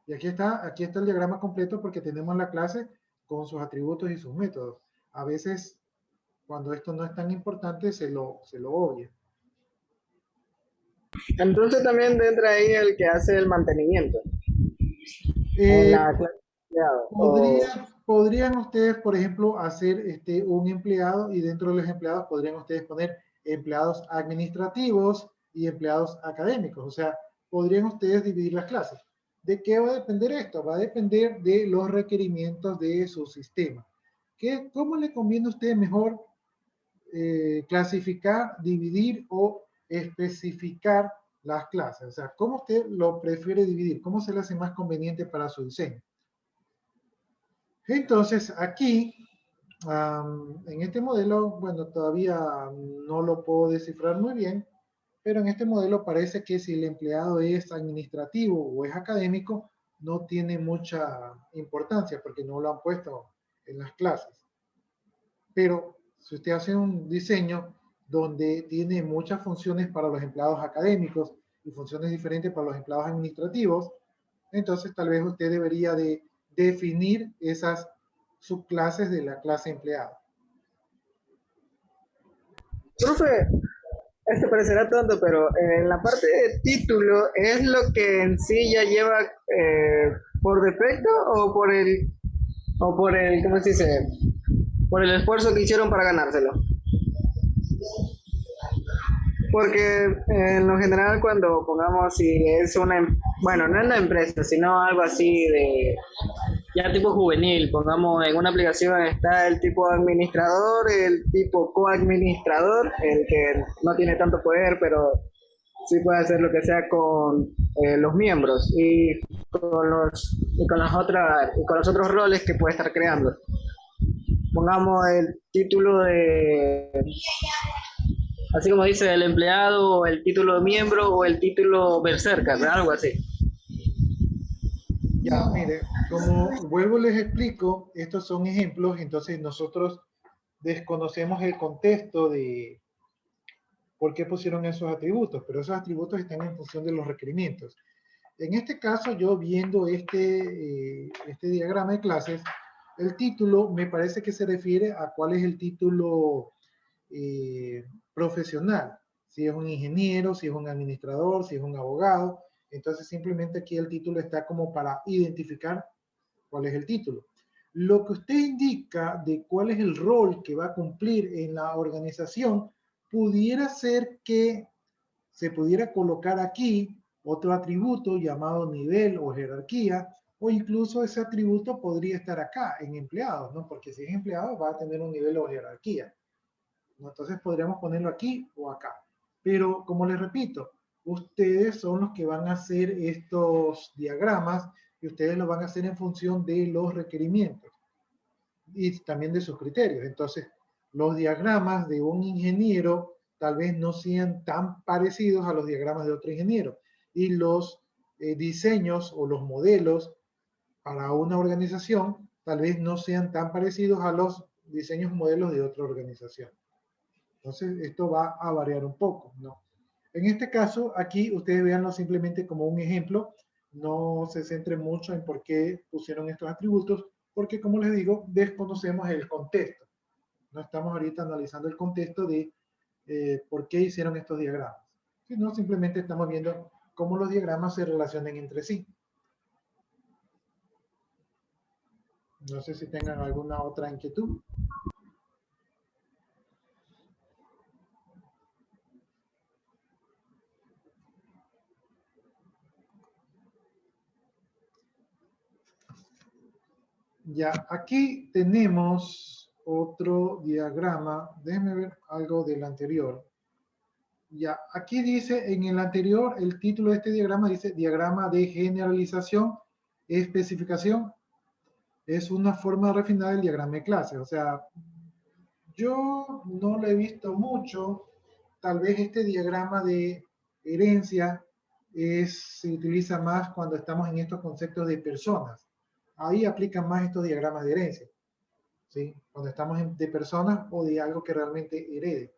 Y aquí está el diagrama completo porque tenemos la clase con sus atributos y sus métodos. A veces, cuando esto no es tan importante, se lo obvia. Entonces también entra ahí el que hace el mantenimiento. Eh, La clase de empleado. podrían ustedes, por ejemplo, hacer un empleado y dentro de los empleados podrían ustedes poner empleados administrativos y empleados académicos. O sea, podrían ustedes dividir las clases. ¿De qué va a depender esto? Va a depender de los requerimientos de su sistema. ¿Cómo le conviene a usted mejor clasificar, dividir o especificar las clases? O sea, ¿cómo usted lo prefiere dividir? ¿Cómo se le hace más conveniente para su diseño? Entonces, aquí, en este modelo, bueno, todavía no lo puedo descifrar muy bien, pero en este modelo parece que si el empleado es administrativo o es académico, no tiene mucha importancia porque no lo han puesto en las clases. Pero si usted hace un diseño donde tiene muchas funciones para los empleados académicos y funciones diferentes para los empleados administrativos, entonces tal vez usted debería de definir esas subclases de la clase empleado. Profe, esto parecerá tonto, pero en la parte de título, ¿es lo que en sí ya lleva por defecto o por el, ¿cómo se dice? Por el esfuerzo que hicieron para ganárselo? Porque en lo general cuando pongamos si es bueno, no es una empresa, sino algo así de ya tipo juvenil, pongamos en una aplicación está el tipo administrador, el tipo coadministrador, el que no tiene tanto poder, pero sí puede hacer lo que sea con los miembros y con los otros roles que puede estar creando. Pongamos el título de, así como dice el empleado, o el título de miembro, o el título berserker, algo así. Ya, mire, como vuelvo les explico, estos son ejemplos, entonces nosotros desconocemos el contexto de por qué pusieron esos atributos, pero esos atributos están en función de los requerimientos. En este caso, yo viendo este diagrama de clases, el título me parece que se refiere a cuál es el título profesional. Si es un ingeniero, si es un administrador, si es un abogado. Entonces, simplemente aquí el título está como para identificar cuál es el título. Lo que usted indica de cuál es el rol que va a cumplir en la organización, pudiera ser que se pudiera colocar aquí otro atributo llamado nivel o jerarquía, o incluso ese atributo podría estar acá en empleados, ¿no? Porque si es empleado va a tener un nivel o jerarquía, ¿no? Entonces podríamos ponerlo aquí o acá. Pero como les repito, ustedes son los que van a hacer estos diagramas y ustedes lo van a hacer en función de los requerimientos y también de sus criterios. Entonces, los diagramas de un ingeniero tal vez no sean tan parecidos a los diagramas de otro ingeniero. Y los diseños o los modelos para una organización tal vez no sean tan parecidos a los diseños modelos de otra organización. Entonces, esto va a variar un poco, ¿no? En este caso, aquí ustedes veanlo simplemente como un ejemplo. No se centren mucho en por qué pusieron estos atributos, porque como les digo, desconocemos el contexto. No estamos ahorita analizando el contexto de por qué hicieron estos diagramas, sino simplemente estamos viendo cómo los diagramas se relacionan entre sí. No sé si tengan alguna otra inquietud. Ya, aquí tenemos otro diagrama. Déjenme ver algo del anterior. Ya, aquí dice, en el anterior, el título de este diagrama dice diagrama de generalización, especificación. Es una forma refinada del diagrama de clase. O sea, yo no lo he visto mucho. Tal vez este diagrama de herencia se utiliza más cuando estamos en estos conceptos de personas. Ahí aplican más estos diagramas de herencia, ¿sí? Cuando estamos de personas o de algo que realmente herede.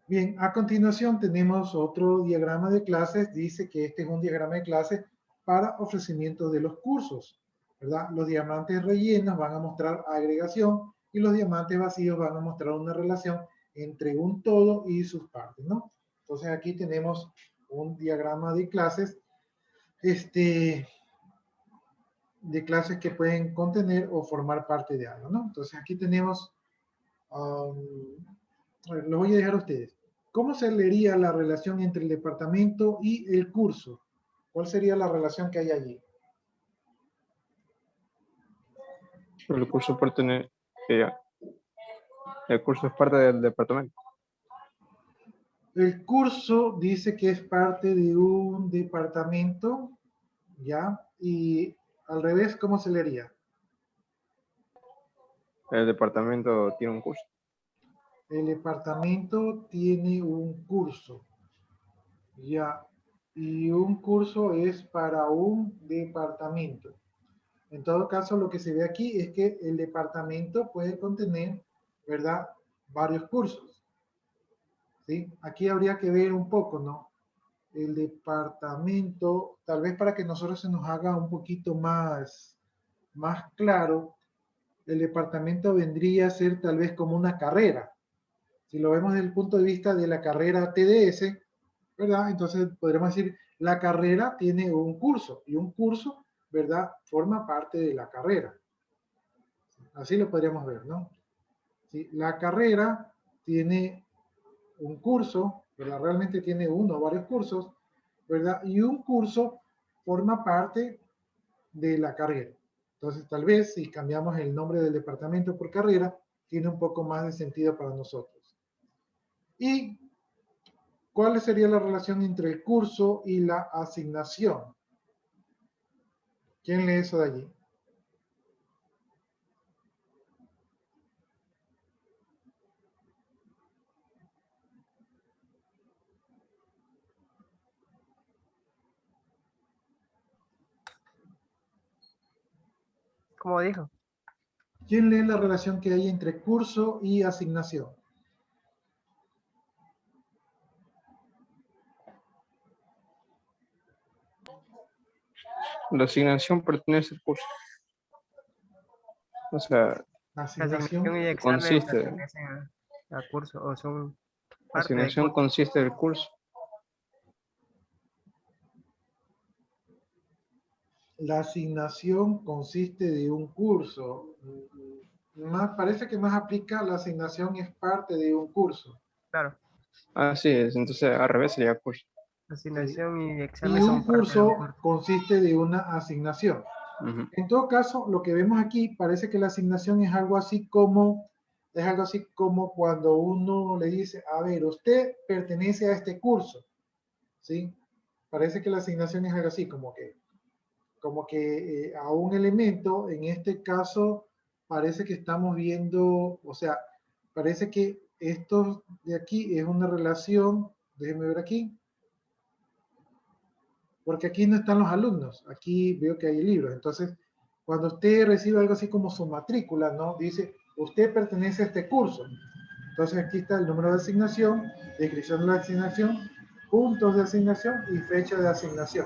Bien, a continuación tenemos otro diagrama de clases. Dice que este es un diagrama de clases para ofrecimiento de los cursos, ¿verdad? Los diamantes rellenos van a mostrar agregación y los diamantes vacíos van a mostrar una relación entre un todo y sus partes, ¿no? Entonces aquí tenemos un diagrama de clases, de clases que pueden contener o formar parte de algo, ¿no? Entonces aquí tenemos, lo voy a dejar a ustedes. ¿Cómo se leería la relación entre el departamento y el curso? ¿Cuál sería la relación que hay allí? El curso pertenece, el curso es parte del departamento. El curso dice que es parte de un departamento, ¿ya? Y al revés, ¿cómo se leería? El departamento tiene un curso. El departamento tiene un curso, ¿ya? Y un curso es para un departamento. En todo caso, lo que se ve aquí es que el departamento puede contener, ¿verdad?, varios cursos, ¿sí? Aquí habría que ver un poco, ¿no? El departamento, tal vez para que nosotros se nos haga un poquito más claro, el departamento vendría a ser tal vez como una carrera. Si lo vemos desde el punto de vista de la carrera TDS, ¿verdad? Entonces podríamos decir, la carrera tiene un curso y un curso, ¿verdad?, forma parte de la carrera. Así lo podríamos ver, ¿no? ¿Sí? La carrera tiene un curso, ¿verdad? Realmente tiene uno o varios cursos, ¿verdad? Y un curso forma parte de la carrera. Entonces, tal vez si cambiamos el nombre del departamento por carrera, tiene un poco más de sentido para nosotros. ¿Y cuál sería la relación entre el curso y la asignación? ¿Quién lee eso de allí? Como dijo. ¿Quién lee la relación que hay entre curso y asignación? La asignación pertenece al curso. O sea, La Asignación y asignación, examen consiste. pertenecen al curso o son La parte del asignación curso. consiste del curso. la asignación consiste de un curso. Parece que más aplica la asignación es parte de un curso. Claro, Así es, entonces al revés sería curso. asignación y Y examen un son parte de un curso curso. consiste de una asignación. Ujú. En todo caso, lo que vemos aquí parece que la asignación es algo así como cuando uno le dice, a ver, usted pertenece a este curso, ¿sí? Parece que la asignación es algo así, como que a un elemento, en este caso, parece que estamos viendo, o sea, parece que esto de aquí es una relación, déjenme ver aquí, porque aquí no están los alumnos, aquí veo que hay libros. Entonces, cuando usted recibe algo así como su matrícula, ¿no? Dice, usted pertenece a este curso. Entonces aquí está el número de asignación, descripción de la asignación, puntos de asignación y fecha de asignación.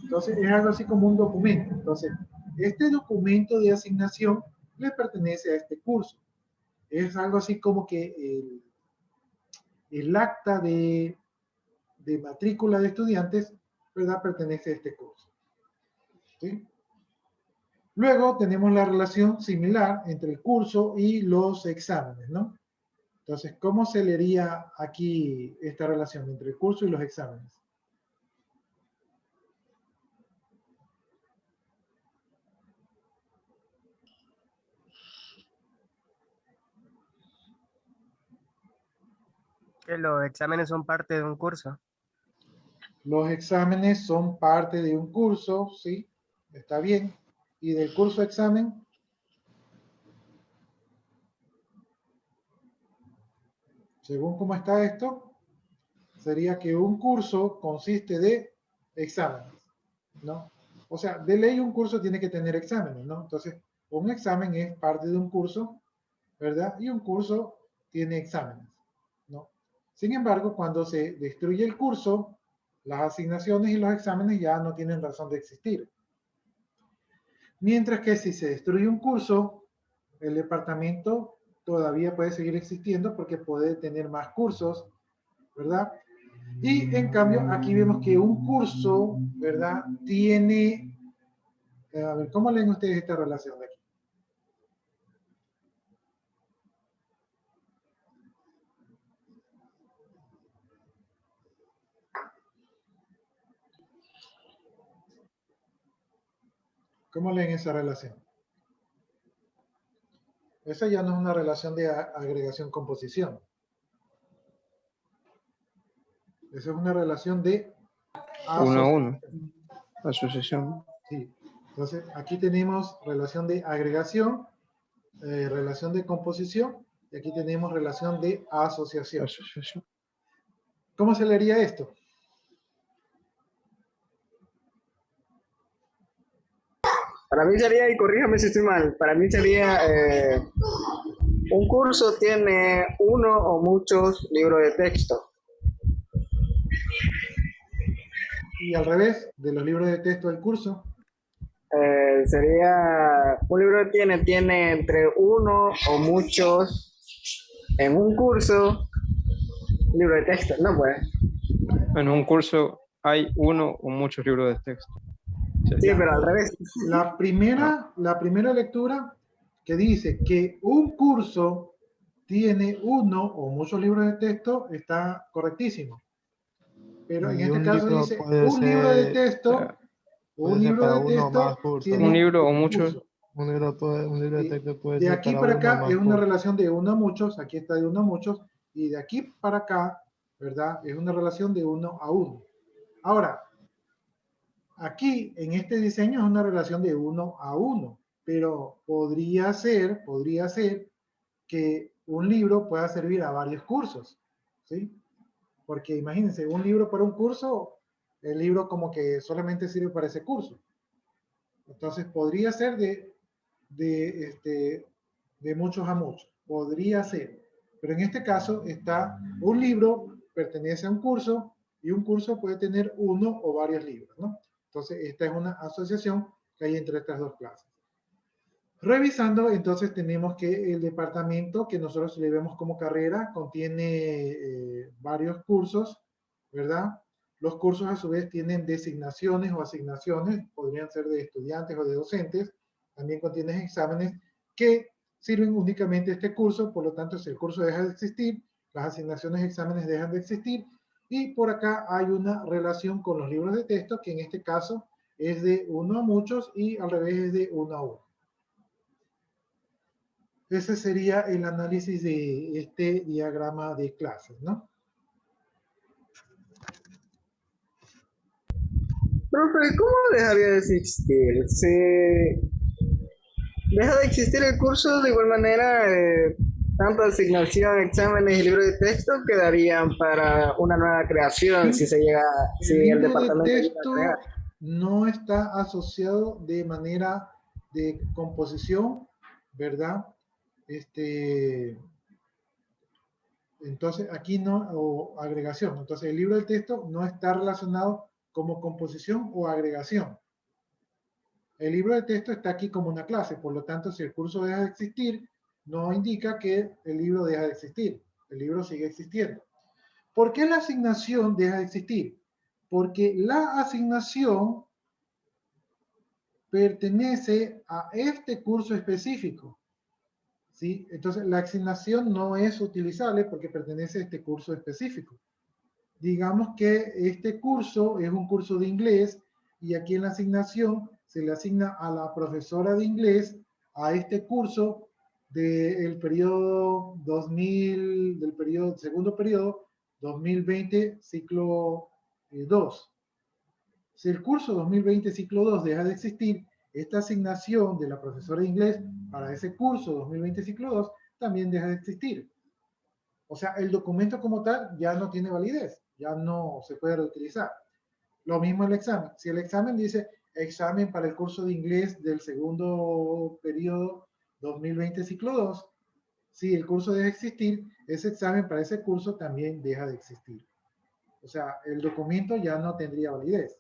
Entonces es algo así como un documento. Entonces, este documento de asignación le pertenece a este curso. Es algo así como que el acta de matrícula de estudiantes, ¿verdad? Pertenece a este curso. ¿Sí? Luego tenemos la relación similar entre el curso y los exámenes, ¿no? Entonces, ¿cómo se leería aquí esta relación entre el curso y los exámenes? Que los exámenes son parte de un curso. Los exámenes son parte de un curso, ¿sí? Está bien. Y del curso examen, según cómo está esto, sería que un curso consiste de exámenes, ¿no? O sea, de ley un curso tiene que tener exámenes, ¿no? Entonces, un examen es parte de un curso, ¿verdad? Y un curso tiene exámenes, ¿no? Sin embargo, cuando se destruye el curso, las asignaciones y los exámenes ya no tienen razón de existir. Mientras que si se destruye un curso, el departamento todavía puede seguir existiendo porque puede tener más cursos, ¿verdad? Y en cambio, aquí vemos que un curso, ¿verdad? Tiene, a ver, ¿cómo leen ustedes esta relación de aquí? ¿Cómo leen esa relación? Esa ya no es una relación de agregación-composición. Esa es una relación de Uno a uno. asociación. Asociación. Sí. Entonces, aquí tenemos relación de agregación, relación de composición, y aquí tenemos relación de asociación. Asociación. ¿Cómo se leería esto? Para mí sería, y corríjame si estoy mal, para mí sería, un curso tiene uno o muchos libros de texto. Y al revés, de los libros de texto del curso. Sería, un libro tiene entre uno o muchos, en un curso, libro de texto, ¿no? Pues, En un curso hay uno o muchos libros de texto. sí, pero al revés. La primera lectura que dice que un curso tiene uno o muchos libros de texto está correctísimo. Pero en Y este un caso libro dice puede un libro de ser, texto, un puede ser libro para de uno o más texto cursos. tiene Un libro o un muchos. curso. Un libro de Y texto puede de ser aquí para para uno o acá más es una cursos. relación de uno a muchos, aquí está de uno a muchos, y de aquí para acá, ¿verdad? Es una relación de uno a uno. Ahora, aquí en este diseño es una relación de uno a uno, pero podría ser que un libro pueda servir a varios cursos, ¿sí? Porque imagínense, un libro para un curso, el libro como que solamente sirve para ese curso. Entonces podría ser de muchos a muchos, podría ser. Pero en este caso está un libro pertenece a un curso y un curso puede tener uno o varios libros, ¿no? Entonces, esta es una asociación que hay entre estas dos clases. Revisando, entonces tenemos que el departamento que nosotros le vemos como carrera contiene varios cursos, ¿verdad? Los cursos a su vez tienen designaciones o asignaciones, podrían ser de estudiantes o de docentes, también contienen exámenes que sirven únicamente este curso, por lo tanto si el curso deja de existir, las asignaciones y exámenes dejan de existir, y por acá hay una relación con los libros de texto que en este caso es de uno a muchos y al revés es de uno a uno. Ese sería el análisis de este diagrama de clases, ¿no? Profe, ¿cómo dejaría de existir? ¿Se deja de existir el curso de igual manera? Tanto asignación, exámenes y libros de texto quedarían para una nueva creación si se llega, si el libro de departamento llega a texto crear. no está asociado de manera de composición, ¿verdad? Entonces aquí no, o agregación. Entonces el libro de texto no está relacionado como composición o agregación. El libro de texto está aquí como una clase, por lo tanto, si el curso deja de existir, no indica que el libro deja de existir. El libro sigue existiendo. ¿Por qué la asignación deja de existir? Porque la asignación pertenece a este curso específico, ¿sí? Entonces, la asignación no es utilizable porque pertenece a este curso específico. Digamos que este curso es un curso de inglés y aquí en la asignación se le asigna a la profesora de inglés a este curso del periodo 2000, del periodo, segundo periodo 2020, ciclo 2. Si el curso 2020, ciclo 2 deja de existir, esta asignación de la profesora de inglés para ese curso 2020, ciclo 2 también deja de existir. O sea, el documento como tal ya no tiene validez, ya no se puede reutilizar. Lo mismo el examen. Si el examen dice examen para el curso de inglés del segundo periodo 2020 ciclo 2, si el curso deja de existir, ese examen para ese curso también deja de existir. O sea, el documento ya no tendría validez.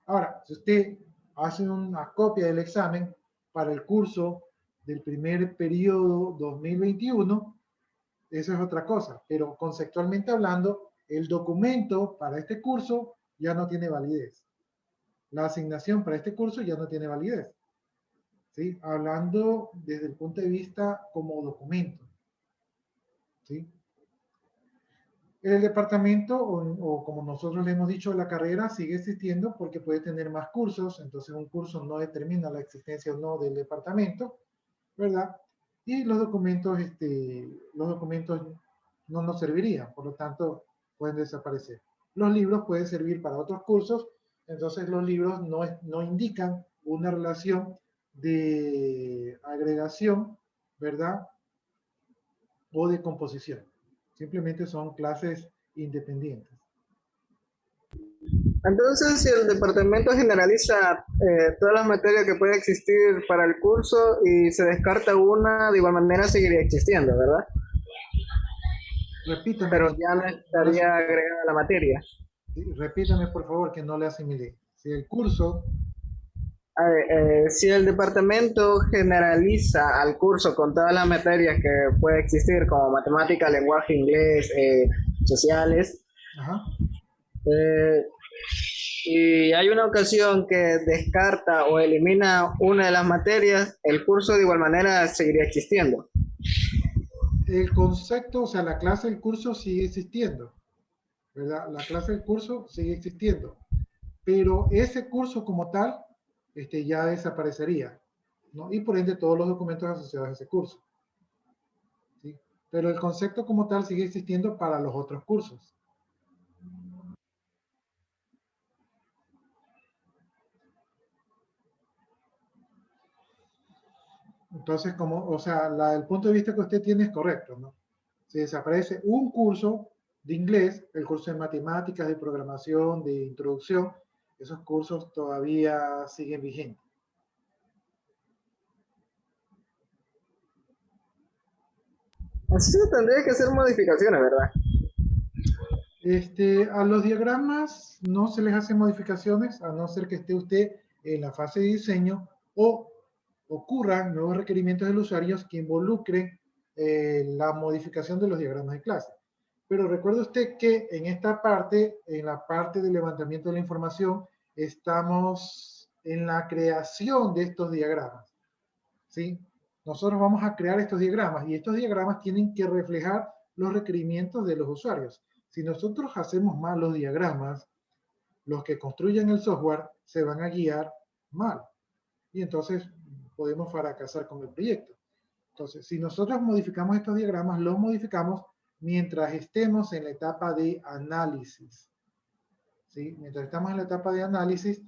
Ahora, si usted hace una copia del examen para el curso del primer periodo 2021, eso es otra cosa, pero conceptualmente hablando, el documento para este curso ya no tiene validez. La asignación para este curso ya no tiene validez. ¿Sí? Hablando desde el punto de vista como documento. ¿Sí? El departamento, o como nosotros le hemos dicho, la carrera sigue existiendo porque puede tener más cursos, entonces un curso no determina la existencia o no del departamento, ¿verdad? Y los documentos no nos servirían, por lo tanto pueden desaparecer. Los libros pueden servir para otros cursos, entonces los libros no indican una relación de agregación, ¿verdad? O de composición. Simplemente son clases independientes. Entonces, si el departamento generaliza todas las materias que puede existir para el curso y se descarta una, de igual manera seguiría existiendo, ¿verdad? Repítame. Pero ya no estaría agregada la materia. Repítame, por favor, que no le asimilé. Si el curso... si el departamento generaliza al curso con todas las materias que puede existir, como matemática, lenguaje, inglés, sociales, Ajá. Y hay una ocasión que descarta o elimina una de las materias, el curso de igual manera seguiría existiendo. El concepto, o sea, la clase del curso sigue existiendo, ¿verdad? La clase del curso sigue existiendo, pero ese curso como tal ya desaparecería, ¿no? Y por ende todos los documentos asociados a ese curso, ¿sí? Pero el concepto como tal sigue existiendo para los otros cursos. Entonces, o sea, el punto de vista que usted tiene es correcto, ¿no? Si desaparece un curso de inglés, el curso de matemáticas, de programación, de introducción, esos cursos todavía siguen vigentes. Así se tendría que hacer modificaciones, ¿verdad? A los diagramas no se les hace modificaciones a no ser que esté usted en la fase de diseño o ocurran nuevos requerimientos del usuario que involucren la modificación de los diagramas de clase. Pero recuerde usted que en esta parte, en la parte de levantamiento de la información, estamos en la creación de estos diagramas, ¿sí? Nosotros vamos a crear estos diagramas y estos diagramas tienen que reflejar los requerimientos de los usuarios. Si nosotros hacemos mal los diagramas, los que construyen el software se van a guiar mal y entonces podemos fracasar con el proyecto. Entonces, si nosotros modificamos estos diagramas, los modificamos mientras estemos en la etapa de análisis, ¿sí? Mientras estamos en la etapa de análisis,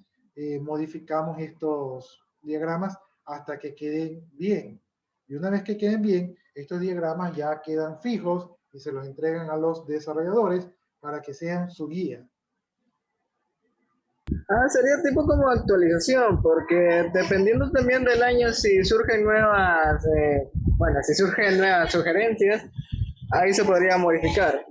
modificamos estos diagramas hasta que queden bien. Y una vez que queden bien, estos diagramas ya quedan fijos y se los entregan a los desarrolladores para que sean su guía. Sería tipo como actualización, porque dependiendo también del año, si surgen nuevas, si surgen nuevas sugerencias, ahí se podría modificar.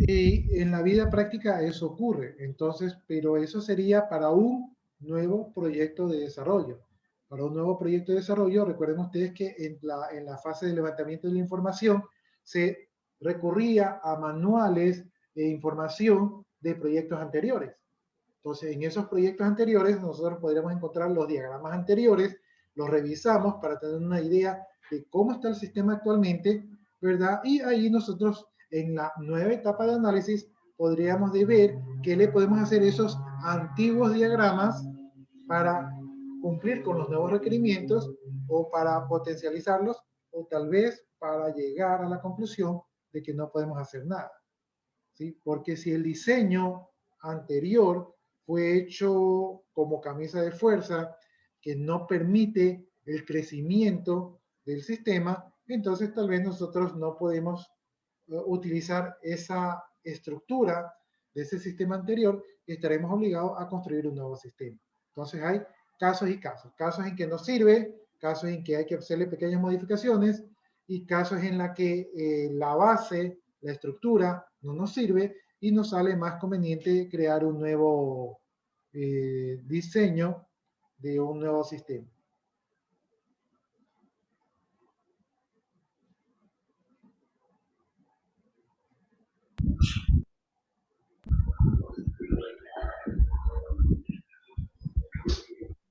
Y en la vida práctica eso ocurre, entonces, pero eso sería para un nuevo proyecto de desarrollo. Para un nuevo proyecto de desarrollo, recuerden ustedes que en la fase de levantamiento de la información se recurría a manuales de información de proyectos anteriores. Entonces, en esos proyectos anteriores, nosotros podríamos encontrar los diagramas anteriores, los revisamos para tener una idea de cómo está el sistema actualmente, ¿verdad? Y ahí nosotros, en la nueva etapa de análisis, podríamos ver qué le podemos hacer a esos antiguos diagramas para cumplir con los nuevos requerimientos o para potencializarlos o tal vez para llegar a la conclusión de que no podemos hacer nada, ¿sí? Porque si el diseño anterior fue hecho como camisa de fuerza que no permite el crecimiento del sistema, entonces tal vez nosotros no podemos utilizar esa estructura de ese sistema anterior y estaremos obligados a construir un nuevo sistema. Entonces hay casos y casos. Casos en que no sirve, casos en que hay que hacerle pequeñas modificaciones y casos en la que la base, la estructura no nos sirve y nos sale más conveniente crear un nuevo diseño de un nuevo sistema.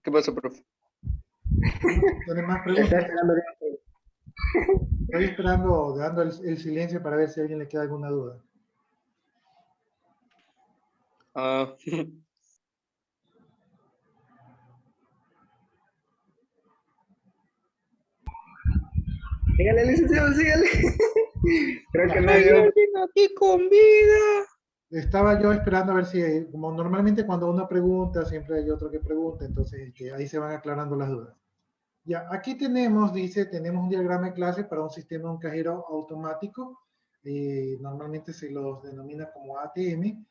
¿Qué pasa, profe? ¿Tienen más preguntas? Estoy esperando, dando el silencio para ver si a alguien le queda alguna duda. Sígale, licenciado, sígale. Creo que me dio aquí con vida. Estaba yo esperando a ver si, como normalmente cuando uno pregunta, siempre hay otro que pregunta, entonces ahí se van aclarando las dudas. Ya, aquí tenemos, dice, tenemos un diagrama de clase para un sistema, un cajero automático. Normalmente se los denomina como ATM.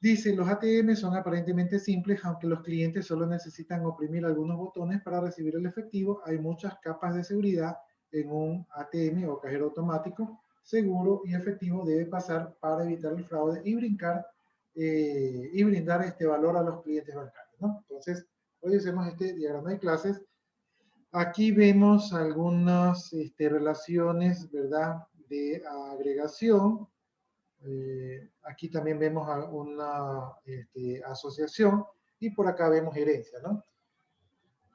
Dice, los ATM son aparentemente simples, aunque los clientes solo necesitan oprimir algunos botones para recibir el efectivo. Hay muchas capas de seguridad en un ATM o cajero automático. Seguro y efectivo debe pasar para evitar el fraude y brindar este valor a los clientes bancarios, ¿no? Entonces, hoy hacemos este diagrama de clases. Aquí vemos algunas relaciones, ¿verdad?, de agregación. Aquí también vemos una asociación y por acá vemos herencia, ¿no?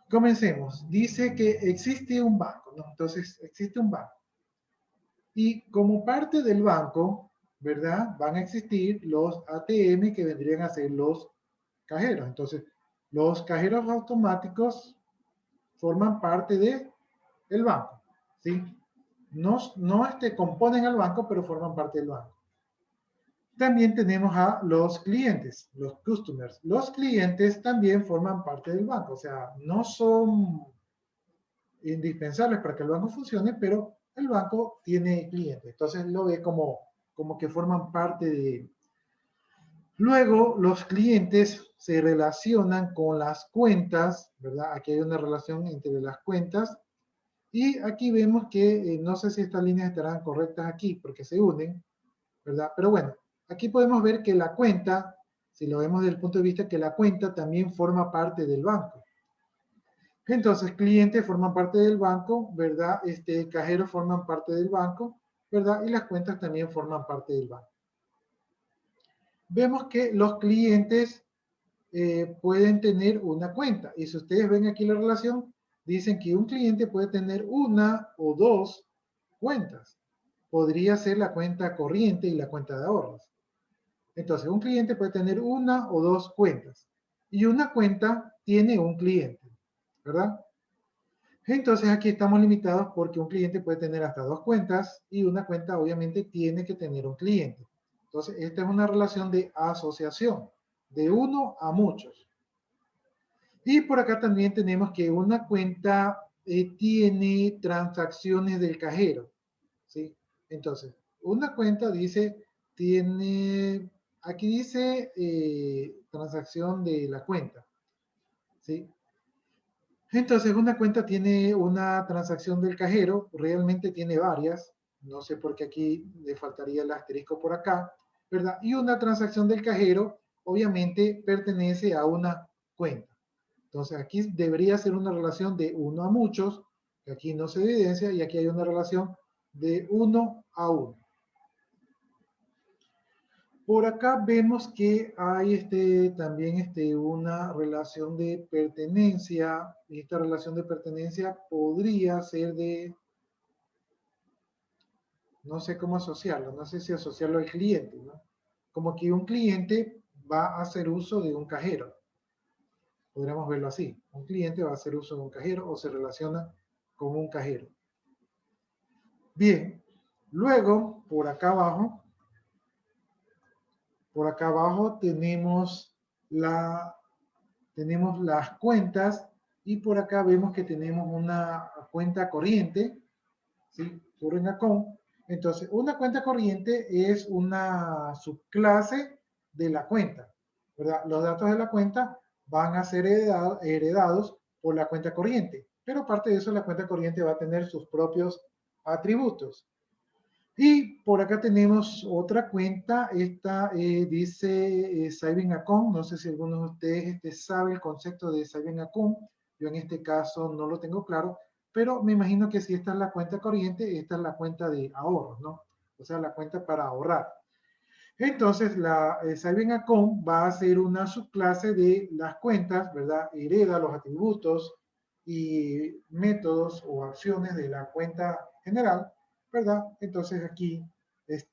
Comencemos. Dice que existe un banco, ¿no? Entonces, existe un banco. Y como parte del banco, ¿verdad?, van a existir los ATM que vendrían a ser los cajeros. Entonces, los cajeros automáticos forman parte del banco, ¿sí? No componen al banco, pero forman parte del banco. También tenemos a los clientes, los customers. Los clientes también forman parte del banco, o sea, no son indispensables para que el banco funcione, pero el banco tiene clientes, entonces lo ve como que forman parte de... Luego, los clientes se relacionan con las cuentas, ¿verdad? Aquí hay una relación entre las cuentas. Y aquí vemos que, no sé si estas líneas estarán correctas aquí, porque se unen, ¿verdad? Pero bueno, aquí podemos ver que la cuenta, si lo vemos desde el punto de vista que la cuenta también forma parte del banco. Entonces, clientes forman parte del banco, ¿verdad? Cajeros forman parte del banco, ¿verdad? Y las cuentas también forman parte del banco. Vemos que los clientes pueden tener una cuenta. Y si ustedes ven aquí la relación, dicen que un cliente puede tener una o dos cuentas. Podría ser la cuenta corriente y la cuenta de ahorros. Entonces, un cliente puede tener una o dos cuentas. Y una cuenta tiene un cliente, ¿verdad? Entonces, aquí estamos limitados porque un cliente puede tener hasta dos cuentas y una cuenta obviamente tiene que tener un cliente. Entonces, esta es una relación de asociación, de uno a muchos. Y por acá también tenemos que una cuenta tiene transacciones del cajero, ¿sí? Entonces, una cuenta dice, tiene, aquí dice transacción de la cuenta, ¿sí? Entonces, una cuenta tiene una transacción del cajero, realmente tiene varias, no sé por qué aquí le faltaría el asterisco por acá, ¿verdad? Y una transacción del cajero, obviamente, pertenece a una cuenta. Entonces, aquí debería ser una relación de uno a muchos, que aquí no se evidencia, y aquí hay una relación de uno a uno. Por acá vemos que hay también una relación de pertenencia. Y esta relación de pertenencia podría ser de, no sé cómo asociarlo, no sé si asociarlo al cliente, ¿no? Como que un cliente va a hacer uso de un cajero. Podríamos verlo así. Un cliente va a hacer uso de un cajero o se relaciona con un cajero. Bien, luego por acá abajo tenemos las cuentas y por acá vemos que tenemos una cuenta corriente, ¿sí? Current account. Entonces, una cuenta corriente es una subclase de la cuenta, ¿verdad? Los datos de la cuenta van a ser heredados por la cuenta corriente, pero aparte de eso, la cuenta corriente va a tener sus propios atributos. Y por acá tenemos otra cuenta, esta dice Saving Account, no sé si alguno de ustedes sabe el concepto de Saving Account, yo en este caso no lo tengo claro, pero me imagino que si esta es la cuenta corriente, esta es la cuenta de ahorros, ¿no? O sea, la cuenta para ahorrar. Entonces, la Saving Account va a ser una subclase de las cuentas, ¿verdad? Hereda los atributos y métodos o acciones de la cuenta general, ¿verdad? Entonces aquí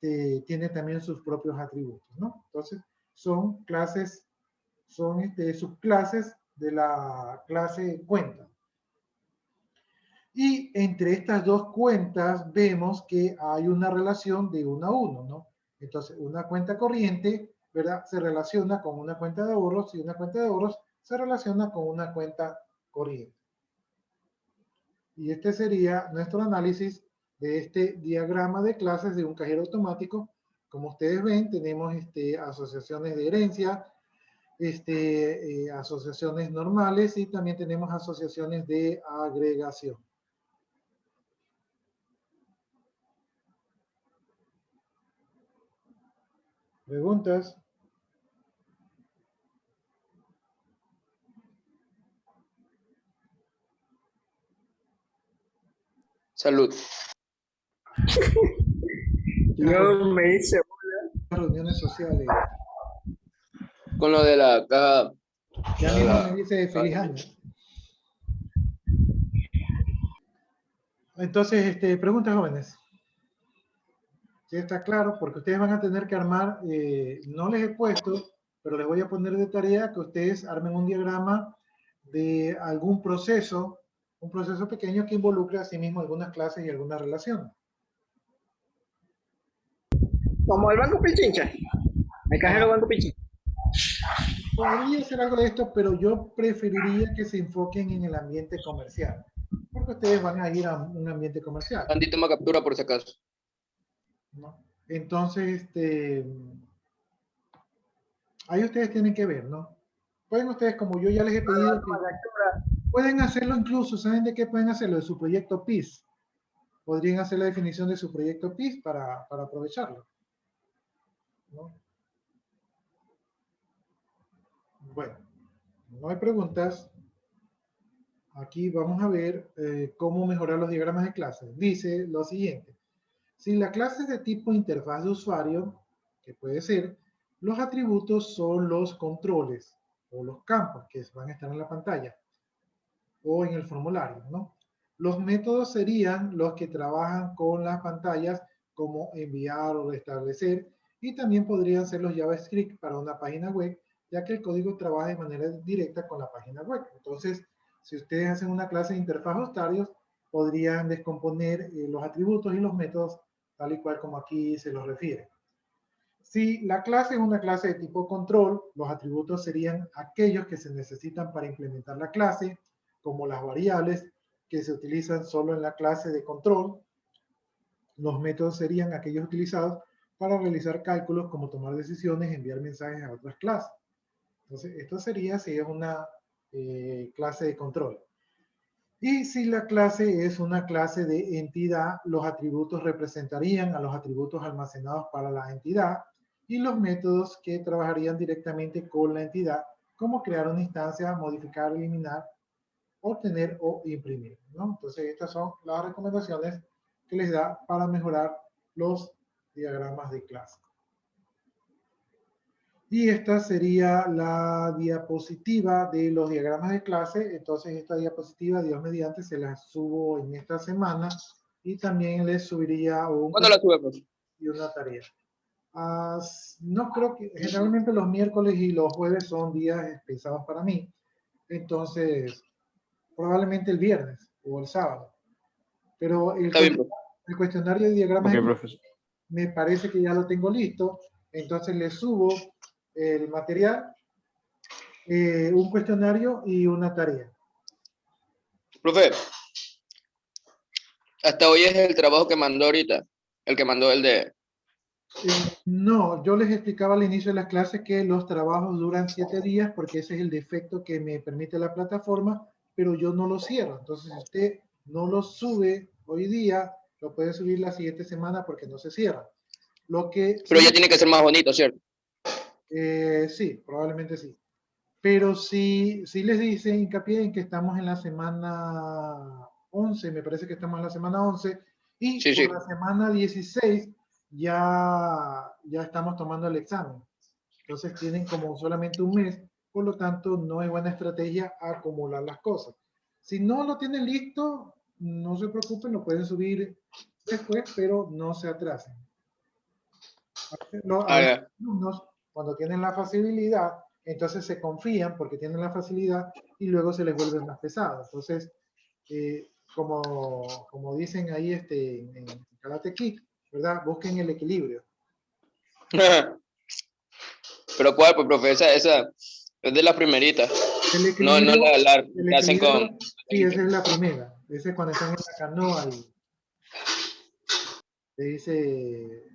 tiene también sus propios atributos, ¿no? Entonces son clases, son subclases de la clase cuenta. Y entre estas dos cuentas vemos que hay una relación de uno a uno, ¿no? Entonces una cuenta corriente, ¿verdad? Se relaciona con una cuenta de ahorros y una cuenta de ahorros se relaciona con una cuenta corriente. Y este sería nuestro análisis de este diagrama de clases de un cajero automático. Como ustedes ven, tenemos asociaciones de herencia, asociaciones normales y también tenemos asociaciones de agregación. ¿Preguntas? Salud. Yo me hice Reuniones sociales. Con lo de la caja. Ya mismo me dice feliz año. Entonces, preguntas jóvenes. ¿Sí está claro? Porque ustedes van a tener que armar, no les he puesto, pero les voy a poner de tarea que ustedes armen un diagrama de algún proceso, un proceso pequeño que involucre a sí mismo algunas clases y algunas relaciones. como el Banco Pichincha. El cajero Banco Pichincha. Podría ser algo de esto, pero yo preferiría que se enfoquen en el ambiente comercial, porque ustedes van a ir a un ambiente comercial, Andy, toma captura por si acaso. ¿no? Entonces, ahí ustedes tienen que ver, ¿no? Pueden ustedes, como yo ya les he pedido, que pueden hacerlo incluso, ¿saben de qué pueden hacerlo? De su proyecto PIS. Podrían hacer la definición de su proyecto PIS para aprovecharlo, ¿no? Bueno, no hay preguntas. Aquí vamos a ver cómo mejorar los diagramas de clases. Dice lo siguiente. Si la clase es de tipo interfaz de usuario, que puede ser, los atributos son los controles o los campos que van a estar en la pantalla o en el formulario, ¿no? Los métodos serían los que trabajan con las pantallas, como enviar o restablecer, y también podrían ser los JavaScript para una página web, ya que el código trabaja de manera directa con la página web. Entonces, si ustedes hacen una clase de interfaz de usuarios, podrían descomponer los atributos y los métodos tal y cual como aquí se los refiere. Si la clase es una clase de tipo control, los atributos serían aquellos que se necesitan para implementar la clase, como las variables que se utilizan solo en la clase de control. Los métodos serían aquellos utilizados para realizar cálculos como tomar decisiones, enviar mensajes a otras clases. Entonces, esto sería si es una clase de control. Y si la clase es una clase de entidad, los atributos representarían a los atributos almacenados para la entidad y los métodos que trabajarían directamente con la entidad, como crear una instancia, modificar, eliminar, obtener o imprimir, ¿no? Entonces, estas son las recomendaciones que les da para mejorar los diagramas de clase. Y esta sería la diapositiva de los diagramas de clase. Entonces, esta diapositiva, Dios mediante, se la subo en esta semana y también les subiría un ¿Cuándo la subimos? y una tarea. No creo que, generalmente los miércoles y los jueves son días pesados para mí. Entonces, probablemente el viernes o el sábado. Pero Está bien, profe. el cuestionario de diagramas Ok, de clase profesor. me parece que ya lo tengo listo. Entonces les subo el material, un cuestionario y una tarea. Profe, hasta hoy es el trabajo que mandó ahorita. El que mandó el de... No, yo les explicaba al inicio de la clase que los trabajos duran 7 días porque ese es el defecto que me permite la plataforma, pero yo no lo cierro. Entonces, si usted no lo sube hoy día, lo puede subir la siguiente semana porque no se cierra. Lo que Pero sí, ya tiene que ser más bonito, ¿cierto? sí, probablemente sí. Pero sí, sí les dice hincapié en que estamos en la semana 11, me parece que estamos en la semana 11, y Sí, por sí. la semana 16 ya estamos tomando el examen. Entonces tienen como solamente un mes, por lo tanto no es buena estrategia acumular las cosas. Si no lo tienen listo, no se preocupen, lo pueden subir después, pero no se atrasen. A Ah, veces ya. los alumnos, cuando tienen la facilidad, entonces se confían porque tienen la facilidad y luego se les vuelve más pesado. Entonces, como dicen ahí en Karate Kid, ¿verdad? Busquen el equilibrio. Pero ¿cuál, pues, profe? Esa es de las primeritas. El No, no equilibrio, la el que hacen con... equilibrio, sí, esa es la primera. Esa es cuando están en la canoa y le dice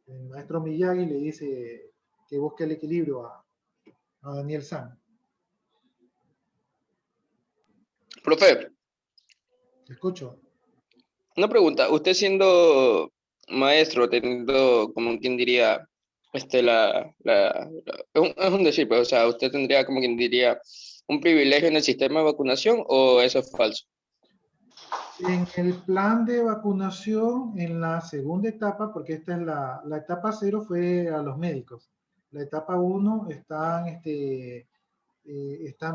el maestro Miyagi, le dice que busque el equilibrio a Daniel San. Profe, ¿Te escucho? una pregunta. Usted siendo maestro, teniendo, como quien diría, es un decir, pues, o sea, usted tendría, como quien diría, un privilegio en el sistema de vacunación, ¿o eso es falso? En el plan de vacunación, en la segunda etapa, porque esta es la etapa 0 fue a los médicos. La etapa 1 están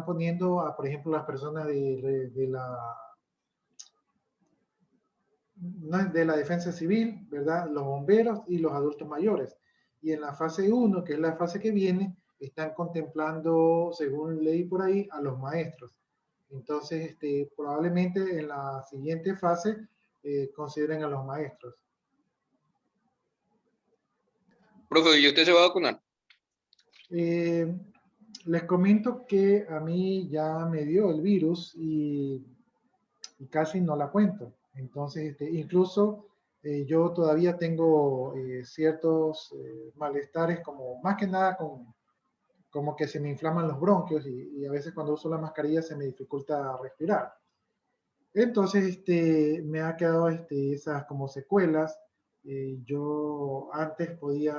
poniendo a, por ejemplo, las personas de la defensa civil, ¿verdad? Los bomberos y los adultos mayores. Y en la fase 1, que es la fase que viene, están contemplando, según leí por ahí, a los maestros. Entonces, probablemente en la siguiente fase consideren a los maestros. Profe, ¿y usted se va a vacunar? Les comento que a mí ya me dio el virus y casi no la cuento. Entonces, incluso yo todavía tengo ciertos malestares, como más que nada como que se me inflaman los bronquios y a veces cuando uso la mascarilla se me dificulta respirar. Entonces, me ha quedado esas como secuelas Yo antes podía,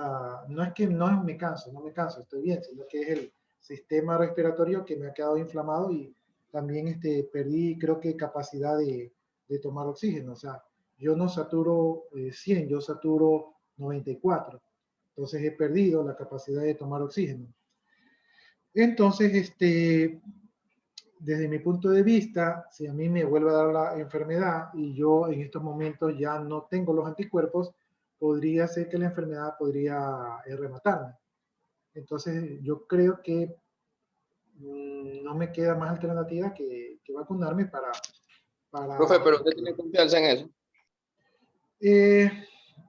no es que no me canso, no me canso, estoy bien, sino que es el sistema respiratorio que me ha quedado inflamado y también perdí, creo que, capacidad de tomar oxígeno. O sea, yo no saturo 100, yo saturo 94. Entonces he perdido la capacidad de tomar oxígeno. Entonces, desde mi punto de vista, si a mí me vuelve a dar la enfermedad y yo en estos momentos ya no tengo los anticuerpos, podría ser que la enfermedad podría rematarme. Entonces, yo creo que no me queda más alternativa que vacunarme para. Profe, pero usted tiene confianza en eso.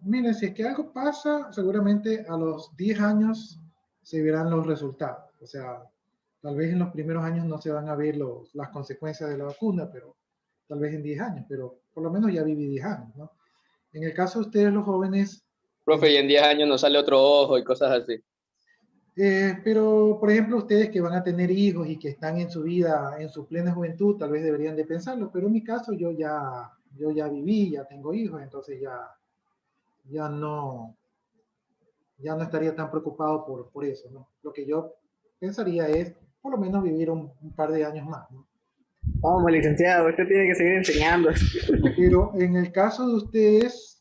Miren, si es que algo pasa, seguramente a los 10 años se verán los resultados. O sea, tal vez en los primeros años no se van a ver las consecuencias de la vacuna, pero tal vez en 10 años, pero por lo menos ya viví 10 años, ¿no? En el caso de ustedes, los jóvenes. Profe, y en 10 años nos sale otro ojo y cosas así. Pero, por ejemplo, ustedes que van a tener hijos y que están en su vida, en su plena juventud, tal vez deberían de pensarlo, pero en mi caso yo ya viví, ya tengo hijos, entonces ya no, ya no estaría tan preocupado por eso, ¿no? Lo que yo pensaría es por lo menos vivir un par de años más, ¿no? Vamos, licenciado, usted tiene que seguir enseñando. Pero en el caso de ustedes,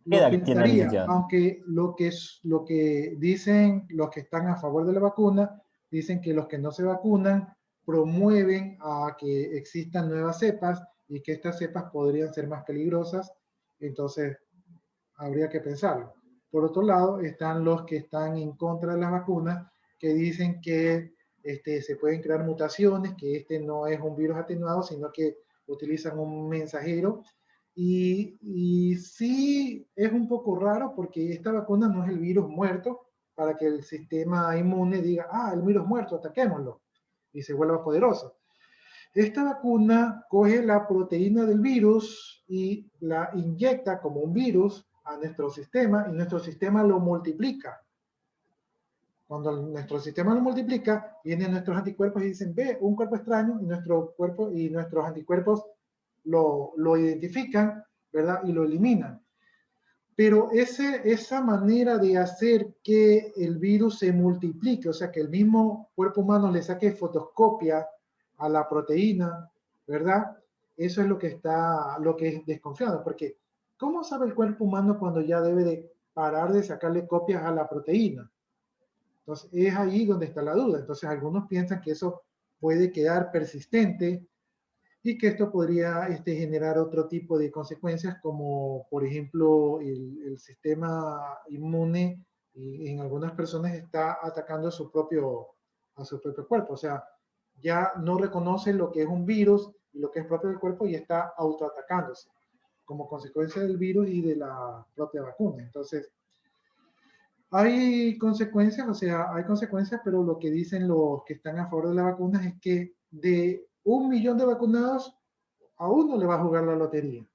¿Qué lo edad tiene el pensaría, licenciado? aunque lo que dicen los que están a favor de la vacuna, dicen que los que no se vacunan promueven a que existan nuevas cepas y que estas cepas podrían ser más peligrosas, entonces habría que pensarlo. Por otro lado, están los que están en contra de las vacunas, que dicen que se pueden crear mutaciones, que no es un virus atenuado, sino que utilizan un mensajero. Y sí es un poco raro porque esta vacuna no es el virus muerto para que el sistema inmune diga, el virus muerto, ataquémoslo, y se vuelva poderoso. Esta vacuna coge la proteína del virus y la inyecta como un virus a nuestro sistema y nuestro sistema lo multiplica. Cuando nuestro sistema lo multiplica, vienen nuestros anticuerpos y dicen, ve, un cuerpo extraño, y nuestro cuerpo y nuestros anticuerpos lo identifican, ¿verdad? Y lo eliminan. Pero esa manera de hacer que el virus se multiplique, o sea, que el mismo cuerpo humano le saque fotoscopia a la proteína, ¿verdad? Eso es lo que es desconfiado, porque ¿cómo sabe el cuerpo humano cuando ya debe de parar de sacarle copias a la proteína? Entonces, es ahí donde está la duda. Entonces, algunos piensan que eso puede quedar persistente y que esto podría generar otro tipo de consecuencias, como por ejemplo el sistema inmune en algunas personas está atacando a su propio cuerpo. O sea, ya no reconoce lo que es un virus y lo que es propio del cuerpo y está autoatacándose como consecuencia del virus y de la propia vacuna. Entonces, hay consecuencias, o sea, hay consecuencias, pero lo que dicen los que están a favor de las vacunas es que de 1 millón de vacunados, a uno le va a jugar la lotería.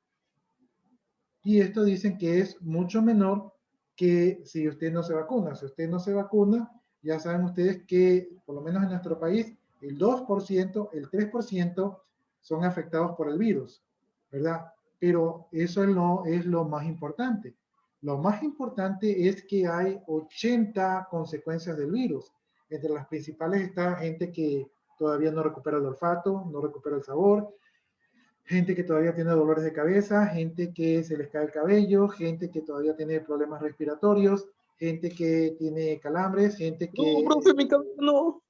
Y esto dicen que es mucho menor que si usted no se vacuna. Si usted no se vacuna, ya saben ustedes que, por lo menos en nuestro país, el 2%, el 3% son afectados por el virus, ¿verdad? Pero eso no es lo más importante. Lo más importante es que hay 80 consecuencias del virus. Entre las principales está gente que todavía no recupera el olfato, no recupera el sabor, gente que todavía tiene dolores de cabeza, gente que se les cae el cabello, gente que todavía tiene problemas respiratorios, gente que tiene calambres, gente No, profe, mi cabeza no.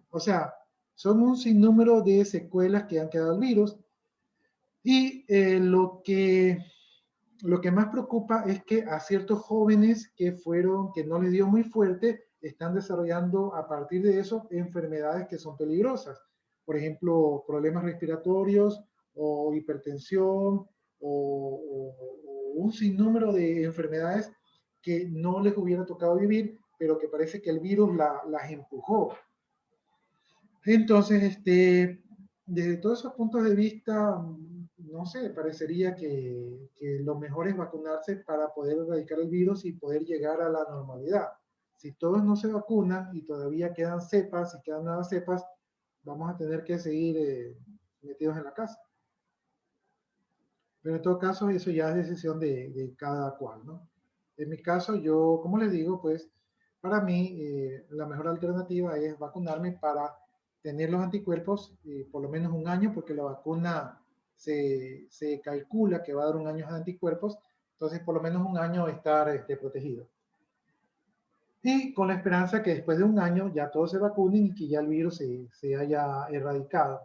o sea, son un sinnúmero de secuelas que han quedado al virus. Y lo que más preocupa es que a ciertos jóvenes que no les dio muy fuerte, están desarrollando a partir de eso enfermedades que son peligrosas. Por ejemplo, problemas respiratorios o hipertensión o un sinnúmero de enfermedades que no les hubiera tocado vivir, pero que parece que el virus las empujó. Entonces, desde todos esos puntos de vista, no sé, parecería que lo mejor es vacunarse para poder erradicar el virus y poder llegar a la normalidad. Si todos no se vacunan y todavía quedan cepas y quedan nuevas cepas, vamos a tener que seguir metidos en la casa. Pero en todo caso, eso ya es decisión de cada cual, ¿no? En mi caso, yo, como les digo, pues para mí la mejor alternativa es vacunarme para tener los anticuerpos por lo menos un año, porque la vacuna se calcula que va a dar un año de anticuerpos, entonces por lo menos un año estar protegido. Y con la esperanza que después de un año ya todos se vacunen y que ya el virus se haya erradicado.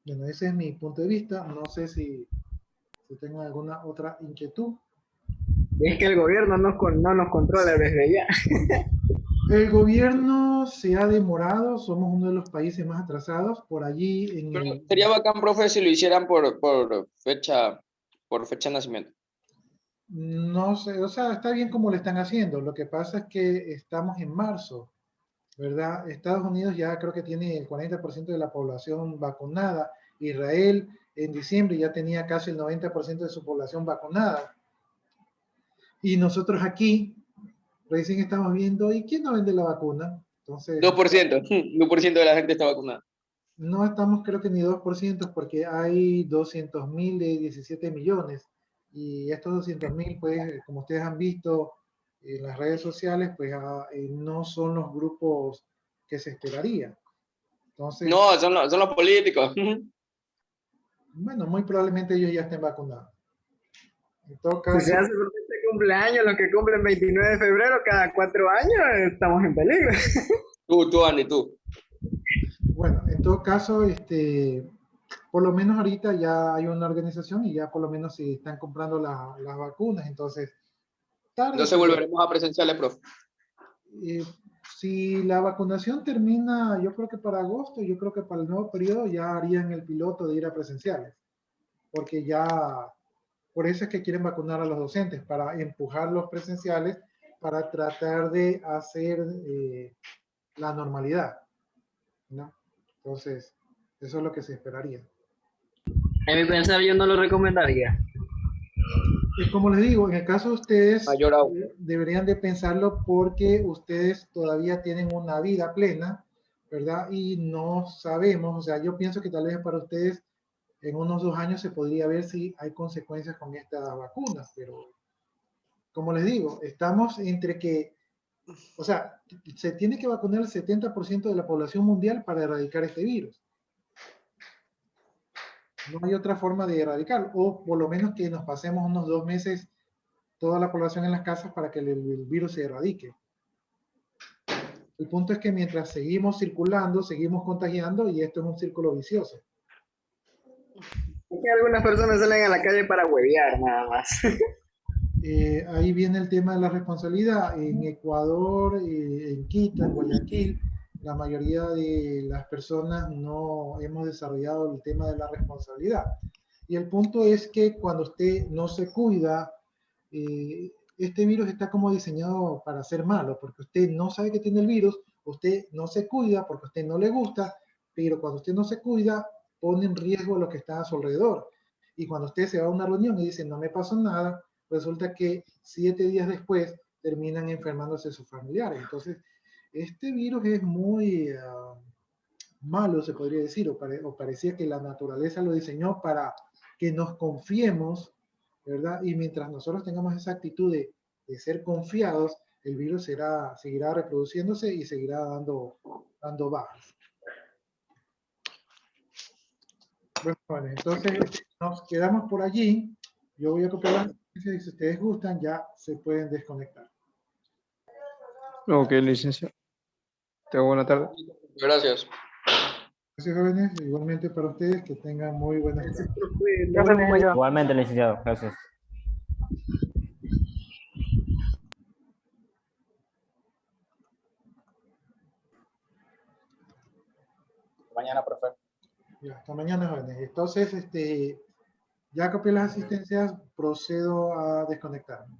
Bueno, ese es mi punto de vista. No sé si tengo alguna otra inquietud. Es que el gobierno no nos controla desde ya. El gobierno se ha demorado, somos uno de los países más atrasados. Por allí en Pero el... sería bacán, profe, si lo hicieran por fecha de nacimiento. No sé, o sea, está bien como lo están haciendo. Lo que pasa es que estamos en marzo, ¿verdad? Estados Unidos ya creo que tiene el 40% de la población vacunada. Israel en diciembre ya tenía casi el 90% de su población vacunada. Y nosotros aquí recién estamos viendo, ¿y quién no vende la vacuna? Entonces, 2%, 2% de la gente está vacunada. no estamos creo que ni 2% porque hay 200.000 de 17 millones. Y estos 200.000, pues, como ustedes han visto en las redes sociales, pues no son los grupos que se esperaría. Entonces, No, son los políticos. bueno, muy probablemente ellos ya estén vacunados. En todo Si se caso, hace por este cumpleaños, los que cumplen 29 de febrero, cada 4 años, estamos en peligro. Tú, Andy, tú. bueno, en todo caso, por lo menos ahorita ya hay una organización y ya por lo menos se están comprando las vacunas. Entonces, tarde, Entonces pero volveremos a presenciales, profe. eh, si la vacunación termina, yo creo que para agosto, yo creo que para el nuevo periodo ya harían el piloto de ir a presenciales, porque ya, por eso es que quieren vacunar a los docentes, para empujar los presenciales, para tratar de hacer la normalidad, ¿no? Entonces, eso es lo que se esperaría. En mi pensar, yo no lo recomendaría. Y como les digo, en el caso de ustedes, Mayor aún. deberían de pensarlo porque ustedes todavía tienen una vida plena, ¿verdad? Y no sabemos, o sea, yo pienso que tal vez para ustedes en unos 2 años se podría ver si hay consecuencias con estas vacunas, pero como les digo, estamos entre que, o sea, se tiene que vacunar el 70% de la población mundial para erradicar este virus. No hay otra forma de erradicarlo, o por lo menos que nos pasemos unos 2 meses toda la población en las casas para que el virus se erradique. El punto es que mientras seguimos circulando, seguimos contagiando y esto es un círculo vicioso. Es que algunas personas salen a la calle para huevear, nada más. Ahí viene el tema de la responsabilidad. En Ecuador, en Quito, en Guayaquil, la mayoría de las personas no hemos desarrollado el tema de la responsabilidad. Y el punto es que cuando usted no se cuida, este virus está como diseñado para ser malo, porque usted no sabe que tiene el virus, usted no se cuida porque a usted no le gusta, pero cuando usted no se cuida, pone en riesgo a lo que está a su alrededor. Y cuando usted se va a una reunión y dice, no me pasó nada, resulta que 7 días después terminan enfermándose sus familiares. Entonces, este virus es muy malo, se podría decir, o parecía que la naturaleza lo diseñó para que nos confiemos, ¿verdad? Y mientras nosotros tengamos esa actitud de ser confiados, el virus seguirá reproduciéndose y seguirá dando bajas. Bueno, entonces nos quedamos por allí. Yo voy a copiar las noticias y si ustedes gustan ya se pueden desconectar. Ok, licenciado. Tengo buena tarde. Gracias. Gracias, jóvenes. Igualmente para ustedes, que tengan muy buenas tardes. Gracias, compañero. Igualmente, licenciado. Gracias. Mañana, profe. Ya, hasta mañana, jóvenes. Entonces, ya copié las asistencias, procedo a desconectarme.